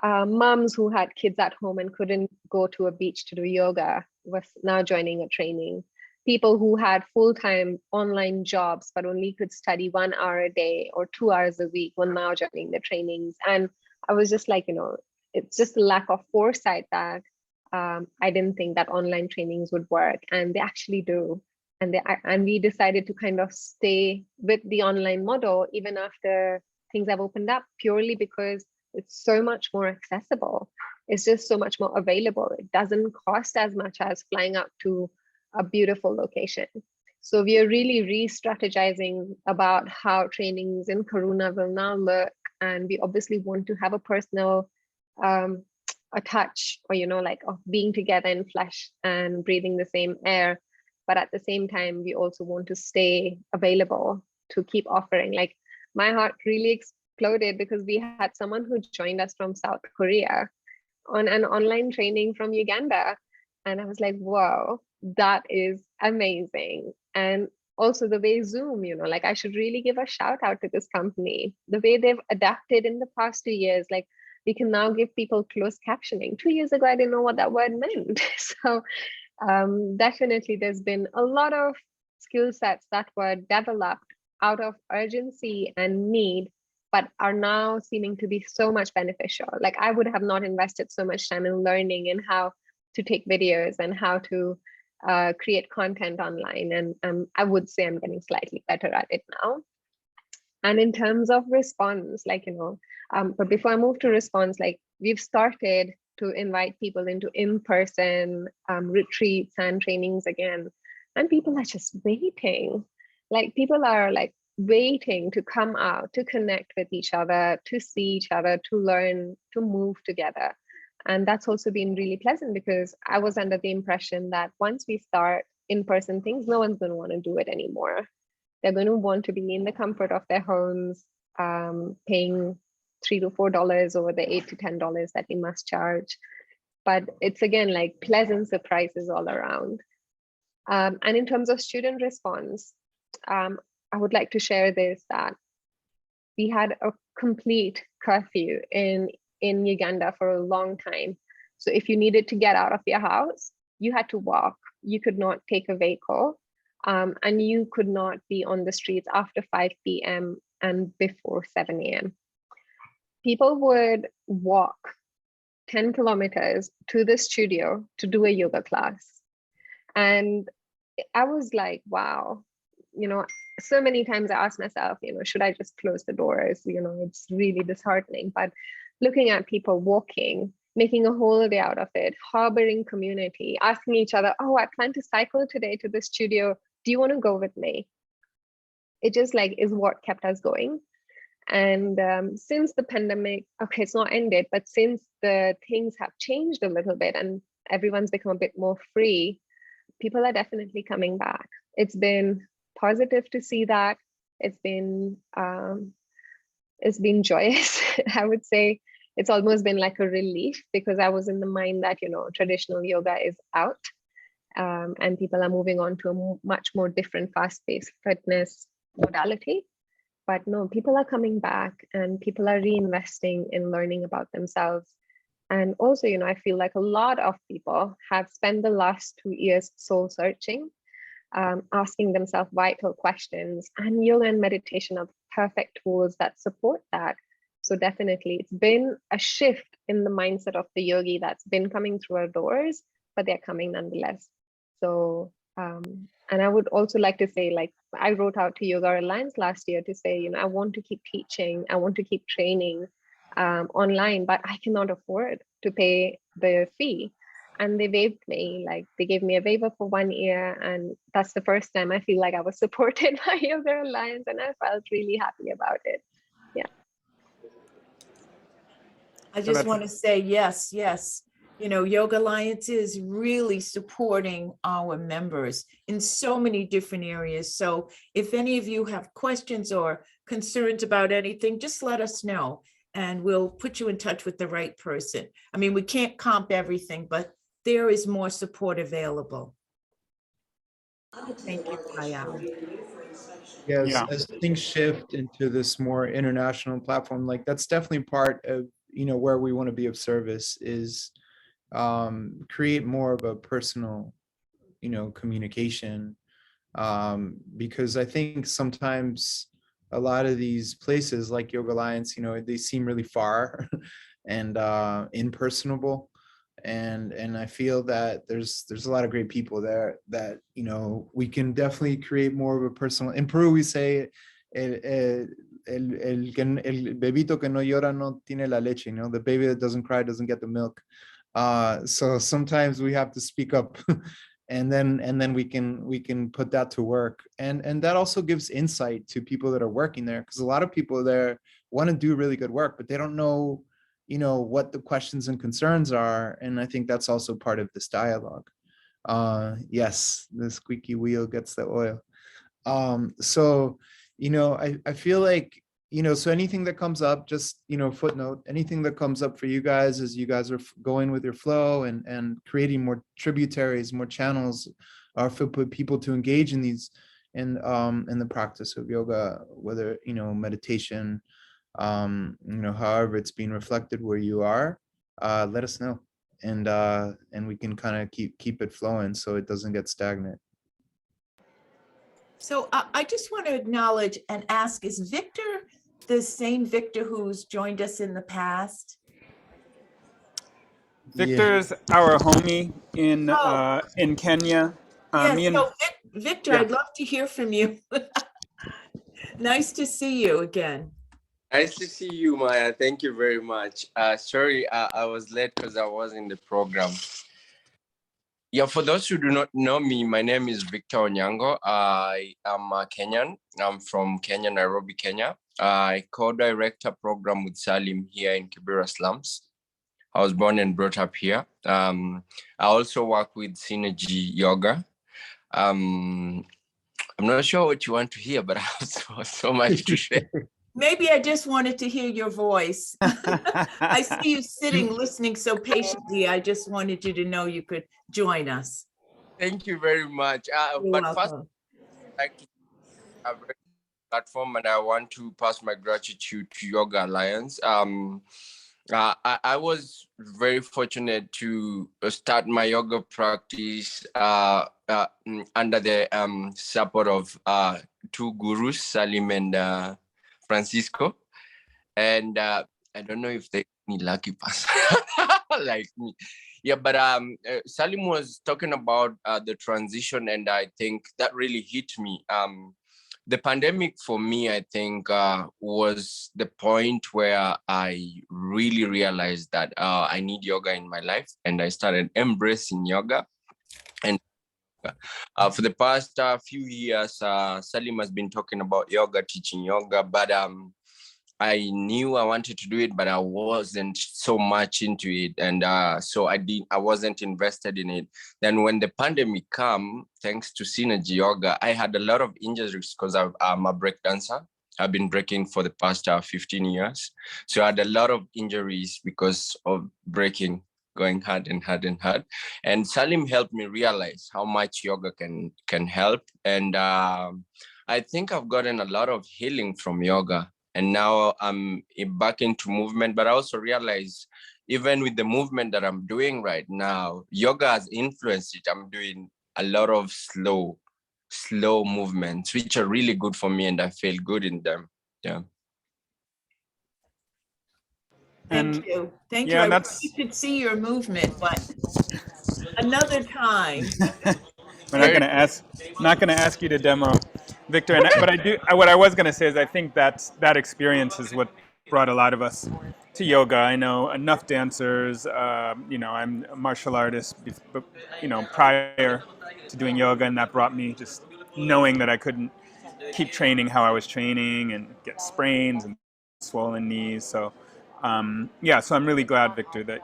moms who had kids at home and couldn't go to a beach to do yoga was now joining a training. People who had full-time online jobs but only could study 1 hour a day or 2 hours a week were now joining the trainings. And I was just like, you know, it's just a lack of foresight that I didn't think that online trainings would work, and they actually do. And we decided to kind of stay with the online model even after things have opened up, purely because it's so much more accessible. It's just so much more available. It doesn't cost as much as flying out to a beautiful location. So we are really re-strategizing about how trainings in Karuna will now look. And we obviously want to have a personal a touch, or, you know, like of being together in flesh and breathing the same air. But at the same time, we also want to stay available to keep offering. Like, my heart really exploded because we had someone who joined us from South Korea on an online training from Uganda. And I was like, wow, that is amazing. And also the way Zoom, you know, like, I should really give a shout out to this company, the way they've adapted in the past 2 years. Like, we can now give people closed captioning. 2 years ago, I didn't know what that word meant. So definitely there's been a lot of skill sets that were developed out of urgency and need, but are now seeming to be so much beneficial. Like, I would have not invested so much time in learning in how to take videos and how to create content online. And I would say I'm getting slightly better at it now. And in terms of response, like, you know, but before I move to response, like, we've started to invite people into in-person retreats and trainings again. And people are just waiting. Like, people are like waiting to come out, to connect with each other, to see each other, to learn, to move together. And that's also been really pleasant, because I was under the impression that once we start in-person things, no one's going to want to do it anymore. They're going to want to be in the comfort of their homes, paying $3 to $4 over the $8 to $10 that we must charge. But it's, again, like, pleasant surprises all around. And in terms of student response, I would like to share this, that we had a complete curfew in Uganda for a long time. So if you needed to get out of your house, you had to walk. You could not take a vehicle. And you could not be on the streets after 5 p.m. and before 7 a.m. People would walk 10 kilometers to the studio to do a yoga class. And I was like, wow, you know, so many times I asked myself, you know, should I just close the doors? You know, it's really disheartening. But looking at people walking, making a whole day out of it, harboring community, asking each other, oh, I plan to cycle today to the studio. Do you want to go with me? It just like is what kept us going. And since the pandemic, okay, it's not ended, but since the things have changed a little bit and everyone's become a bit more free, people are definitely coming back. It's been positive to see that. It's been joyous. I would say it's almost been like a relief, because I was in the mind that, you know, traditional yoga is out. And people are moving on to a much more different fast-paced fitness modality. But no, people are coming back and people are reinvesting in learning about themselves. And also, you know, I feel like a lot of people have spent the last 2 years soul searching, asking themselves vital questions, and yoga and meditation are the perfect tools that support that. So definitely it's been a shift in the mindset of the yogi that's been coming through our doors, but they're coming nonetheless. So, and I would also like to say, like, I wrote out to Yoga Alliance last year to say, you know, I want to keep teaching, I want to keep training online, but I cannot afford to pay the fee. And they waived me, like, they gave me a waiver for 1 year. And that's the first time I feel like I was supported by Yoga Alliance, and I felt really happy about it. Yeah. I just want to say, yes, yes. You know, Yoga Alliance is really supporting our members in so many different areas. So if any of you have questions or concerns about anything, just let us know and we'll put you in touch with the right person. I mean, we can't comp everything, but there is more support available. Thank you, Payal. Yes, Yeah. as things shift into this more international platform, like, that's definitely part of, you know, where we want to be of service, is create more of a personal, you know, communication, because I think sometimes a lot of these places like Yoga Alliance, you know, they seem really far and impersonable. And I feel that there's a lot of great people there that, you know, we can definitely create more of a personal. In Peru we say el bebito que no llora no tiene la leche, you know, the baby that doesn't cry doesn't get the milk. So sometimes we have to speak up and then we can put that to work, and that also gives insight to people that are working there, because a lot of people there want to do really good work, but they don't know, you know, what the questions and concerns are. And I think that's also part of this dialogue. Yes, the squeaky wheel gets the oil. So, you know, I feel like, you know, so anything that comes up, just, you know, footnote, anything that comes up for you guys as you guys are going with your flow and creating more tributaries, more channels, for people to engage in these, in the practice of yoga, whether, you know, meditation, you know, however it's being reflected where you are, let us know. And we can kind of keep it flowing so it doesn't get stagnant. So I just want to acknowledge and ask, is Victor the same Victor who's joined us in the past? Victor's our homie in Kenya. Yes, so Victor, Yeah. I'd love to hear from you. Nice to see you again. Nice to see you, Maya. Thank you very much. Sorry, I was late because I was in the program. Yeah, for those who do not know me, my name is Victor Onyango. I am a Kenyan. I'm from Kenya, Nairobi, Kenya. I co-direct a program with Salim here in Kibera slums. I was born and brought up here. I also work with Synergy Yoga. I'm not sure what you want to hear, but I have so much to share. Maybe I just wanted to hear your voice. I see you sitting, listening so patiently. I just wanted you to know you could join us. Thank you very much. But first, I'd like to have a platform, and I want to pass my gratitude to Yoga Alliance. I was very fortunate to start my yoga practice under the support of two gurus, Salim and Francisco. And I don't know if they any lucky person like me. Yeah, but Salim was talking about the transition, and I think that really hit me. The pandemic for me, I think, was the point where I really realized that I need yoga in my life, and I started embracing yoga. And for the past few years, Salim has been talking about yoga, teaching yoga, but I knew I wanted to do it, but I wasn't so much into it. And so I wasn't invested in it. Then when the pandemic came, thanks to Synergy Yoga, I had a lot of injuries because I'm a break dancer. I've been breaking for the past 15 years. So I had a lot of injuries because of breaking, going hard and hard and hard. And Salim helped me realize how much yoga can help. And I think I've gotten a lot of healing from yoga. And now I'm back into movement, but I also realize even with the movement that I'm doing right now, yoga has influenced it. I'm doing a lot of slow movements, which are really good for me, and I feel good in them. Yeah. Thank you. Thank yeah, you. I You could see your movement, but another time. We're not gonna ask you to demo, Victor. But I do. What I was gonna say is I think that experience is what brought a lot of us to yoga. I know enough dancers. You know, I'm a martial artist. You know, prior to doing yoga, and that brought me just knowing that I couldn't keep training how I was training and get sprains and swollen knees. So, yeah. So I'm really glad, Victor, that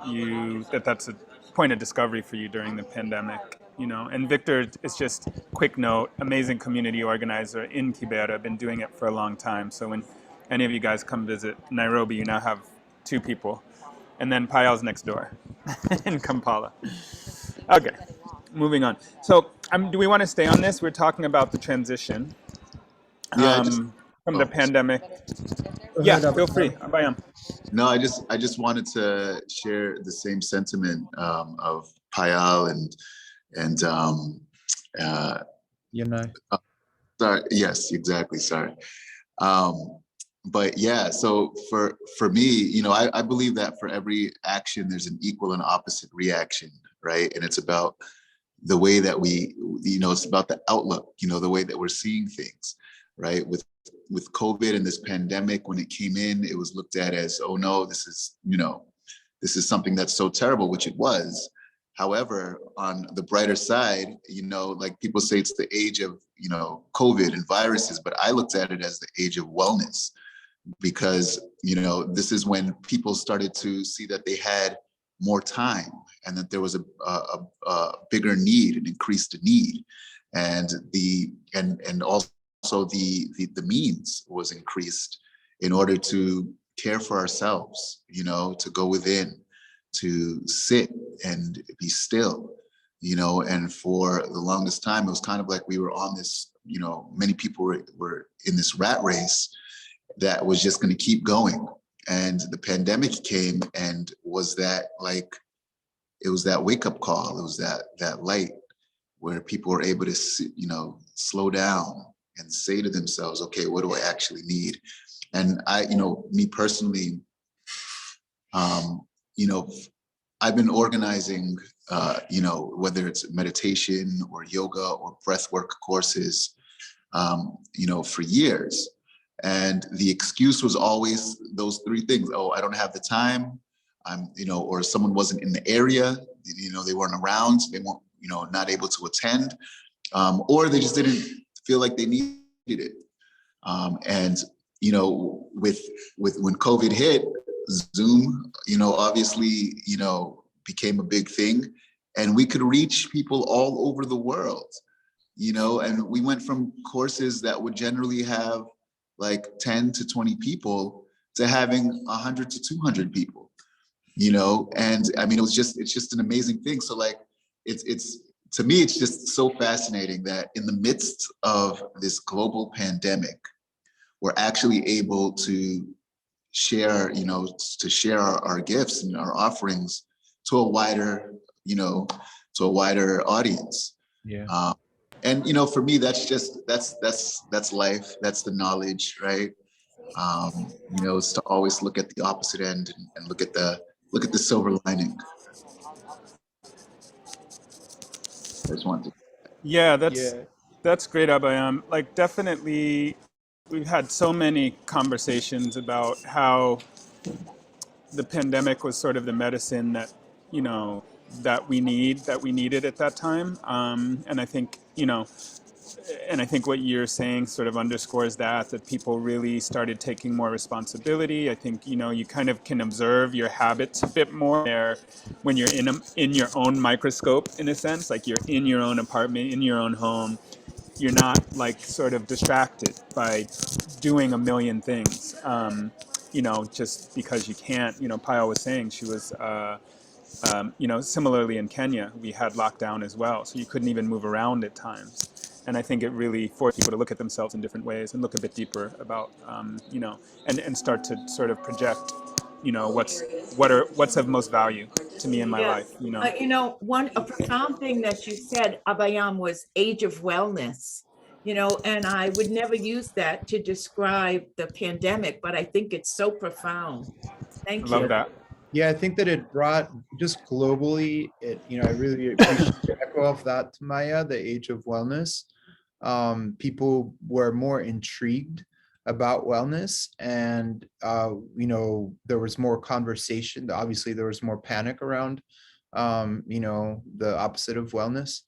that's a point of discovery for you during the pandemic. You know, and Victor is just quick note, amazing community organizer in Kibera, been doing it for a long time. So when any of you guys come visit Nairobi, you now have 2 people. And then Payal's next door in Kampala. Okay, moving on. So do we want to stay on this? We're talking about the transition from the pandemic. Yeah, feel free, Abhayam. No, I just wanted to share the same sentiment of Payal and Yanai. sorry, yes, exactly. Sorry. but yeah, so for me, you know, I believe that for every action, there's an equal and opposite reaction, right? And it's about the way that we, you know, it's about the outlook, you know, the way that we're seeing things, right? With COVID and this pandemic, when it came in, it was looked at as, oh no, this is, you know, this is something that's so terrible, which it was. However, on the brighter side, you know, like people say it's the age of, you know, COVID and viruses, but I looked at it as the age of wellness, because, you know, this is when people started to see that they had more time and that there was a bigger need, an increased need, and also the means was increased in order to care for ourselves, you know, to go within, to sit and be still, you know. And for the longest time, it was kind of like we were on this, you know, many people were in this rat race that was just going to keep going. And the pandemic came and was that, like, it was that wake up call. It was that light where people were able to, you know, slow down and say to themselves, okay, what do I actually need? And I, you know, me personally, you know, I've been organizing, you know, whether it's meditation or yoga or breathwork courses, you know, for years. And the excuse was always those three things. Oh, I don't have the time. I'm, you know, or someone wasn't in the area, you know, they weren't around, they weren't, you know, not able to attend, or they just didn't feel like they needed it. And, you know, with when COVID hit, Zoom, you know, obviously, you know, became a big thing, and we could reach people all over the world, you know. And we went from courses that would generally have like 10 to 20 people to having 100 to 200 people, you know. And I mean, it's just an amazing thing. So like, it's to me, it's just so fascinating that in the midst of this global pandemic, we're actually able to share, you know, to share our gifts and our offerings to a wider, you know, to a wider audience. Yeah. And, you know, for me, that's life. That's the knowledge, right? You know, it's to always look at the opposite end and look at the silver lining. I just wanted to. Yeah, Yeah. that's great, Abhayam. Like, definitely, we've had so many conversations about how the pandemic was sort of the medicine that, you know, that we needed at that time. And I think, you know, and I think what you're saying sort of underscores that people really started taking more responsibility. I think, you know, you kind of can observe your habits a bit more there when you're in your own microscope, in a sense, like you're in your own apartment, in your own home. You're not like sort of distracted by doing a million things, you know, just because you can't. You know, Payal was saying she was, you know, similarly in Kenya, we had lockdown as well. So you couldn't even move around at times. And I think it really forced people to look at themselves in different ways and look a bit deeper about, you know, and start to sort of project, you know, what's of most value to me in my life, you know. You know, a profound thing that you said, Abhayam, was age of wellness. You know, and I would never use that to describe the pandemic, but I think it's so profound. Thank I love you. that. Yeah, I think that it brought just globally, you know, I really appreciate the echo of that, Maya, the age of wellness. People were more intrigued about wellness, and, you know, there was more conversation. Obviously, there was more panic around, you know, the opposite of wellness.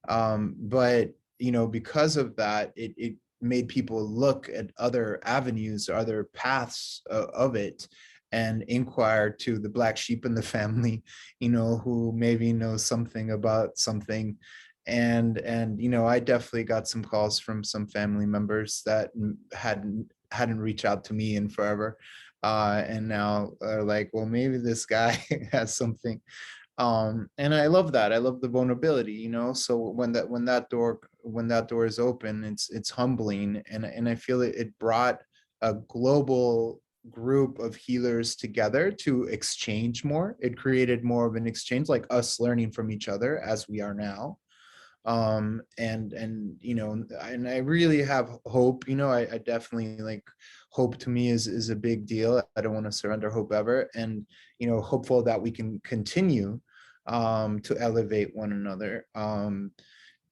But, you know, because of that, it made people look at other avenues, other paths of it, and inquire to the black sheep in the family, you know, who maybe knows something about something. And you know, I definitely got some calls from some family members that hadn't reached out to me in forever, and now are like, well, maybe this guy has something. And I love that. I love the vulnerability, you know. So when that door is open, it's humbling, and I feel it brought a global group of healers together to exchange more. It created more of an exchange, like us learning from each other as we are now. And you know, and I really have hope. You know, I definitely, like, hope to me is a big deal. I don't want to surrender hope ever, and you know, hopeful that we can continue to elevate one another.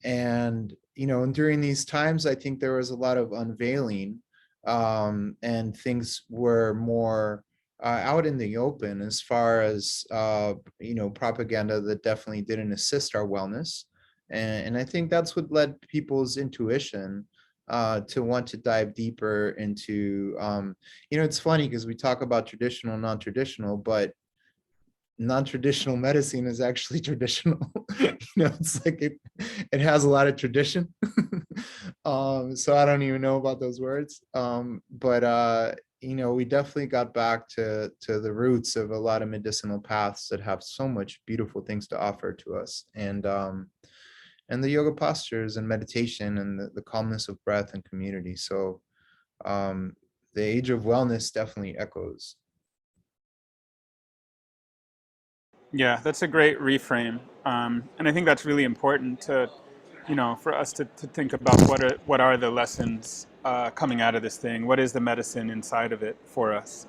And you know, and during these times, I think there was a lot of unveiling, and things were more out in the open as far as you know, propaganda that definitely didn't assist our wellness. And I think that's what led people's intuition to want to dive deeper into, you know, it's funny because we talk about traditional, non-traditional, but non-traditional medicine is actually traditional. You know, it's like it has a lot of tradition. So I don't even know about those words. But you know, we definitely got back to the roots of a lot of medicinal paths that have so much beautiful things to offer to us. And the yoga postures and meditation and the calmness of breath and community. So the age of wellness definitely echoes. Yeah, that's a great reframe. And I think that's really important to, you know, for us to think about what are the lessons coming out of this thing? What is the medicine inside of it for us?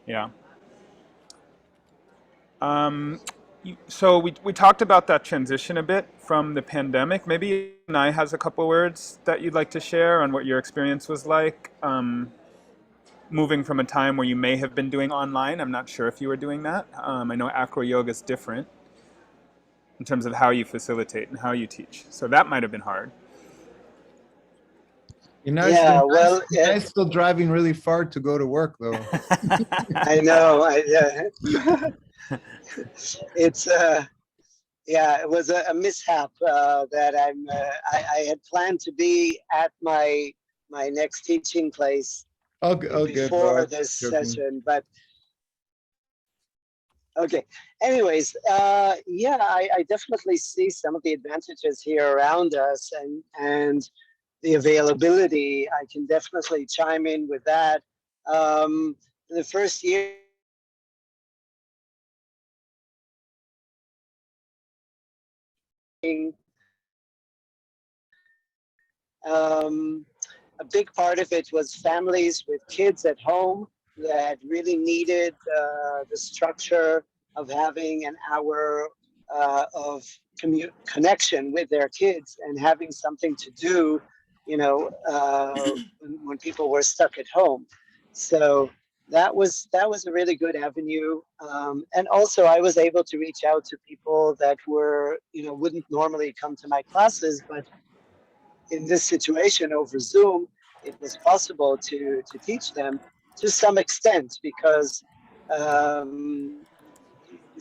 Yeah. So we talked about that transition a bit from the pandemic. Maybe Yanai has a couple words that you'd like to share on what your experience was like, moving from a time where you may have been doing online. I'm not sure if you were doing that. I know acro yoga is different in terms of how you facilitate and how you teach. So that might have been hard. You know, Yeah, well, I'm still driving really far to go to work, though. I know. It's yeah, it was a mishap that I had planned to be at my next teaching place before this session, but okay. Anyways, yeah, I definitely see some of the advantages here around us, and the availability. I can definitely chime in with that. The first year, a big part of it was families with kids at home that really needed the structure of having an hour of connection with their kids and having something to do, you know, when people were stuck at home. So that was a really good avenue. And also I was able to reach out to people that were, you know, wouldn't normally come to my classes, but in this situation over Zoom, it was possible to teach them to some extent because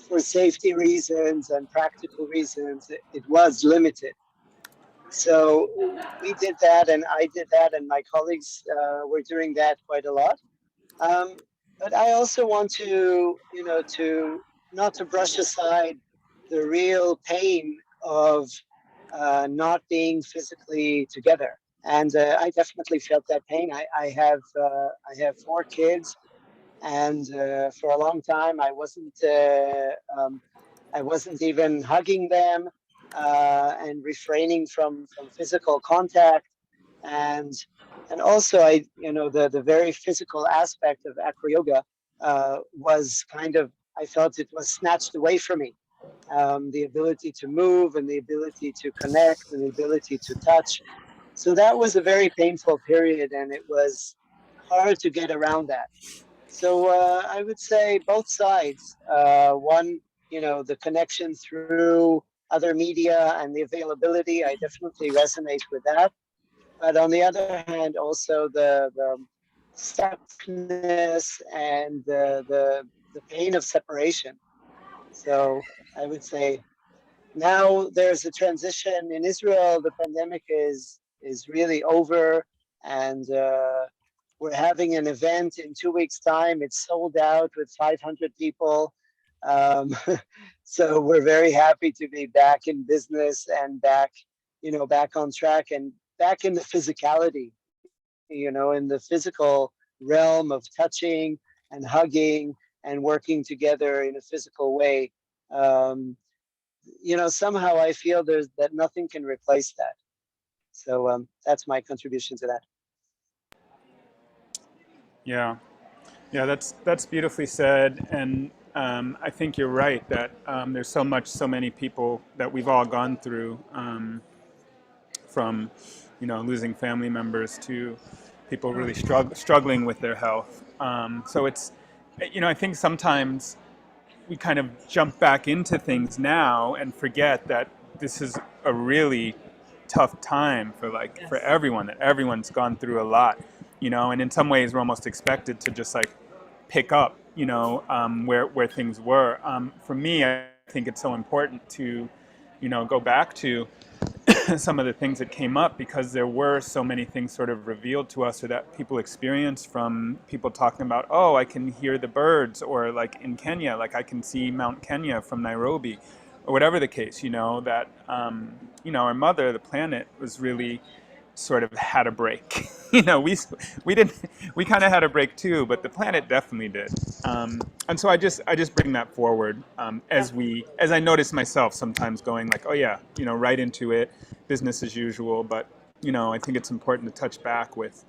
for safety reasons and practical reasons, it was limited. So we did that, and I did that, and my colleagues were doing that quite a lot. But I also want to, you know, not to brush aside the real pain of not being physically together. And I definitely felt that pain. I have 4 kids, and for a long time I wasn't even hugging them and refraining from physical contact. And also you know, the very physical aspect of acro yoga was kind of, I felt it was snatched away from me. The ability to move and the ability to connect and the ability to touch. So that was a very painful period, and it was hard to get around that. So I would say both sides. One, you know, the connection through other media and the availability, I definitely resonate with that. But on the other hand, also the stuckness and the pain of separation. So I would say now there's a transition in Israel. The pandemic is really over, and we're having an event in 2 weeks' time. It's sold out with 500 people. So we're very happy to be back in business and back, you know, back on track and back in the physicality, you know, in the physical realm of touching and hugging and working together in a physical way. you know, somehow I feel that nothing can replace that. So that's my contribution to that. Yeah, yeah, that's beautifully said, and I think you're right that there's so many people that we've all gone through, from, you know, losing family members to people really struggling with their health. So it's, you know, I think sometimes we kind of jump back into things now and forget that this is a really tough time for for everyone, that everyone's gone through a lot, you know, and in some ways we're almost expected to just like pick up, you know, where things were. For me, I think it's so important to, you know, go back to some of the things that came up, because there were so many things sort of revealed to us, or that people experienced, from people talking about, oh, I can hear the birds, or like in Kenya, like I can see Mount Kenya from Nairobi, or whatever the case, you know, that, you know, our mother, the planet, was really sort of had a break. You know, we kind of had a break too, but the planet definitely did. And so I just bring that forward, as I notice myself sometimes going like, oh yeah, you know, right into it, business as usual. But, you know, I think it's important to touch back with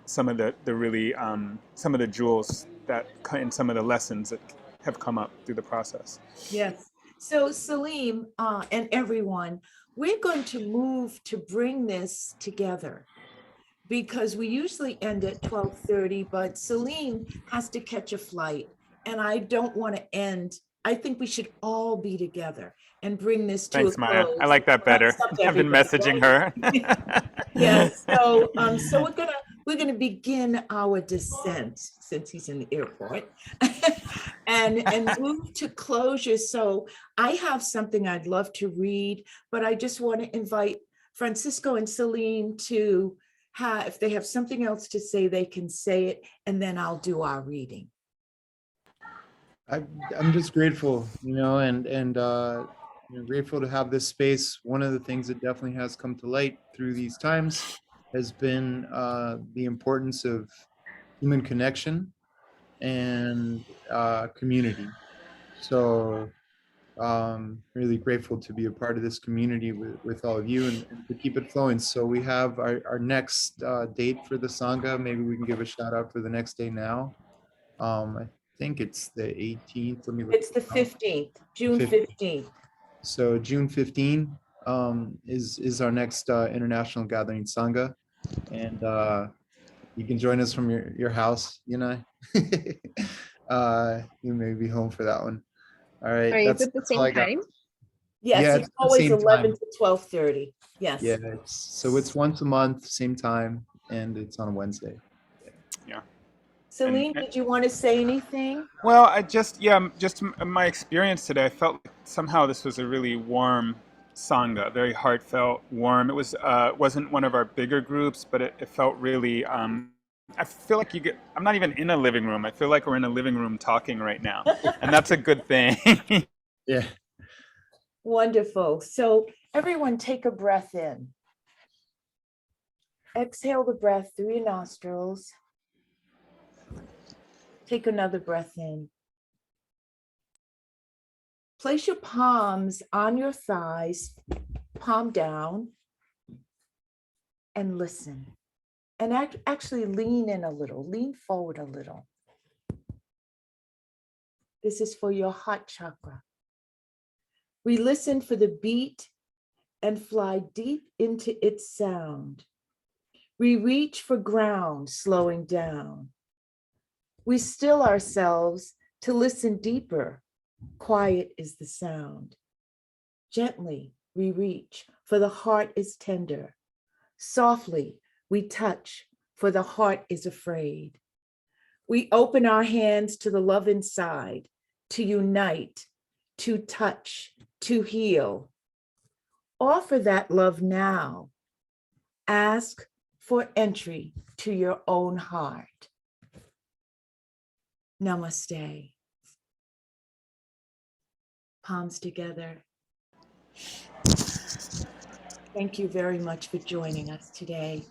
some of the really, some of the jewels that, and some of the lessons that have come up through the process. Yes. So Salim and everyone, we're going to move to bring this together, because we usually end at 12:30, but Salim has to catch a flight, and I don't want to end. I think we should all be together and bring this to Thanks, a Maya. close. I like that better. I've been messaging her. Yes. So we're gonna begin our descent, since he's in the airport, and move to closure. So I have something I'd love to read, but I just want to invite Francisco and Salim to have, if they have something else to say, they can say it, and then I'll do our reading. I'm just grateful, you know, and you know, grateful to have this space. One of the things that definitely has come to light through these times has been the importance of human connection and community. So really grateful to be a part of this community with all of you, and to keep it flowing. So we have our next date for the Sangha. Maybe we can give a shout out for the next day now. I think it's the 18th. Let me look. It's the 15th, June 15th. So June 15 is our next International Gathering Sangha, and you can join us from your house, Yanai. You may be home for that one. All right. Sorry, is it the same time? Yes, Yeah, it's always 11 to 12:30. Yes. Yeah, so it's once a month, same time, and it's on a Wednesday. Yeah. Salim, did you want to say anything? Well, just my experience today, I felt like somehow this was a really warm Sangha, very heartfelt, warm. It was wasn't one of our bigger groups, but it felt really, I feel like I'm not even in a living room. I feel like we're in a living room talking right now, and that's a good thing. Yeah. Wonderful. So everyone take a breath in. Exhale the breath through your nostrils. Take another breath in. Place your palms on your thighs, palm down, and listen. And actually lean in a little, lean forward a little. This is for your heart chakra. We listen for the beat and fly deep into its sound. We reach for ground, slowing down. We still ourselves to listen deeper. Quiet is the sound. Gently we reach, for the heart is tender. Softly we touch, for the heart is afraid. We open our hands to the love inside, to unite, to touch, to heal. Offer that love now. Ask for entry to your own heart. Namaste. Palms together. Thank you very much for joining us today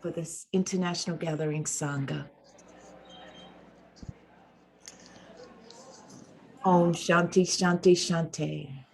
for this International Gathering Sangha. Om Shanti Shanti Shanti.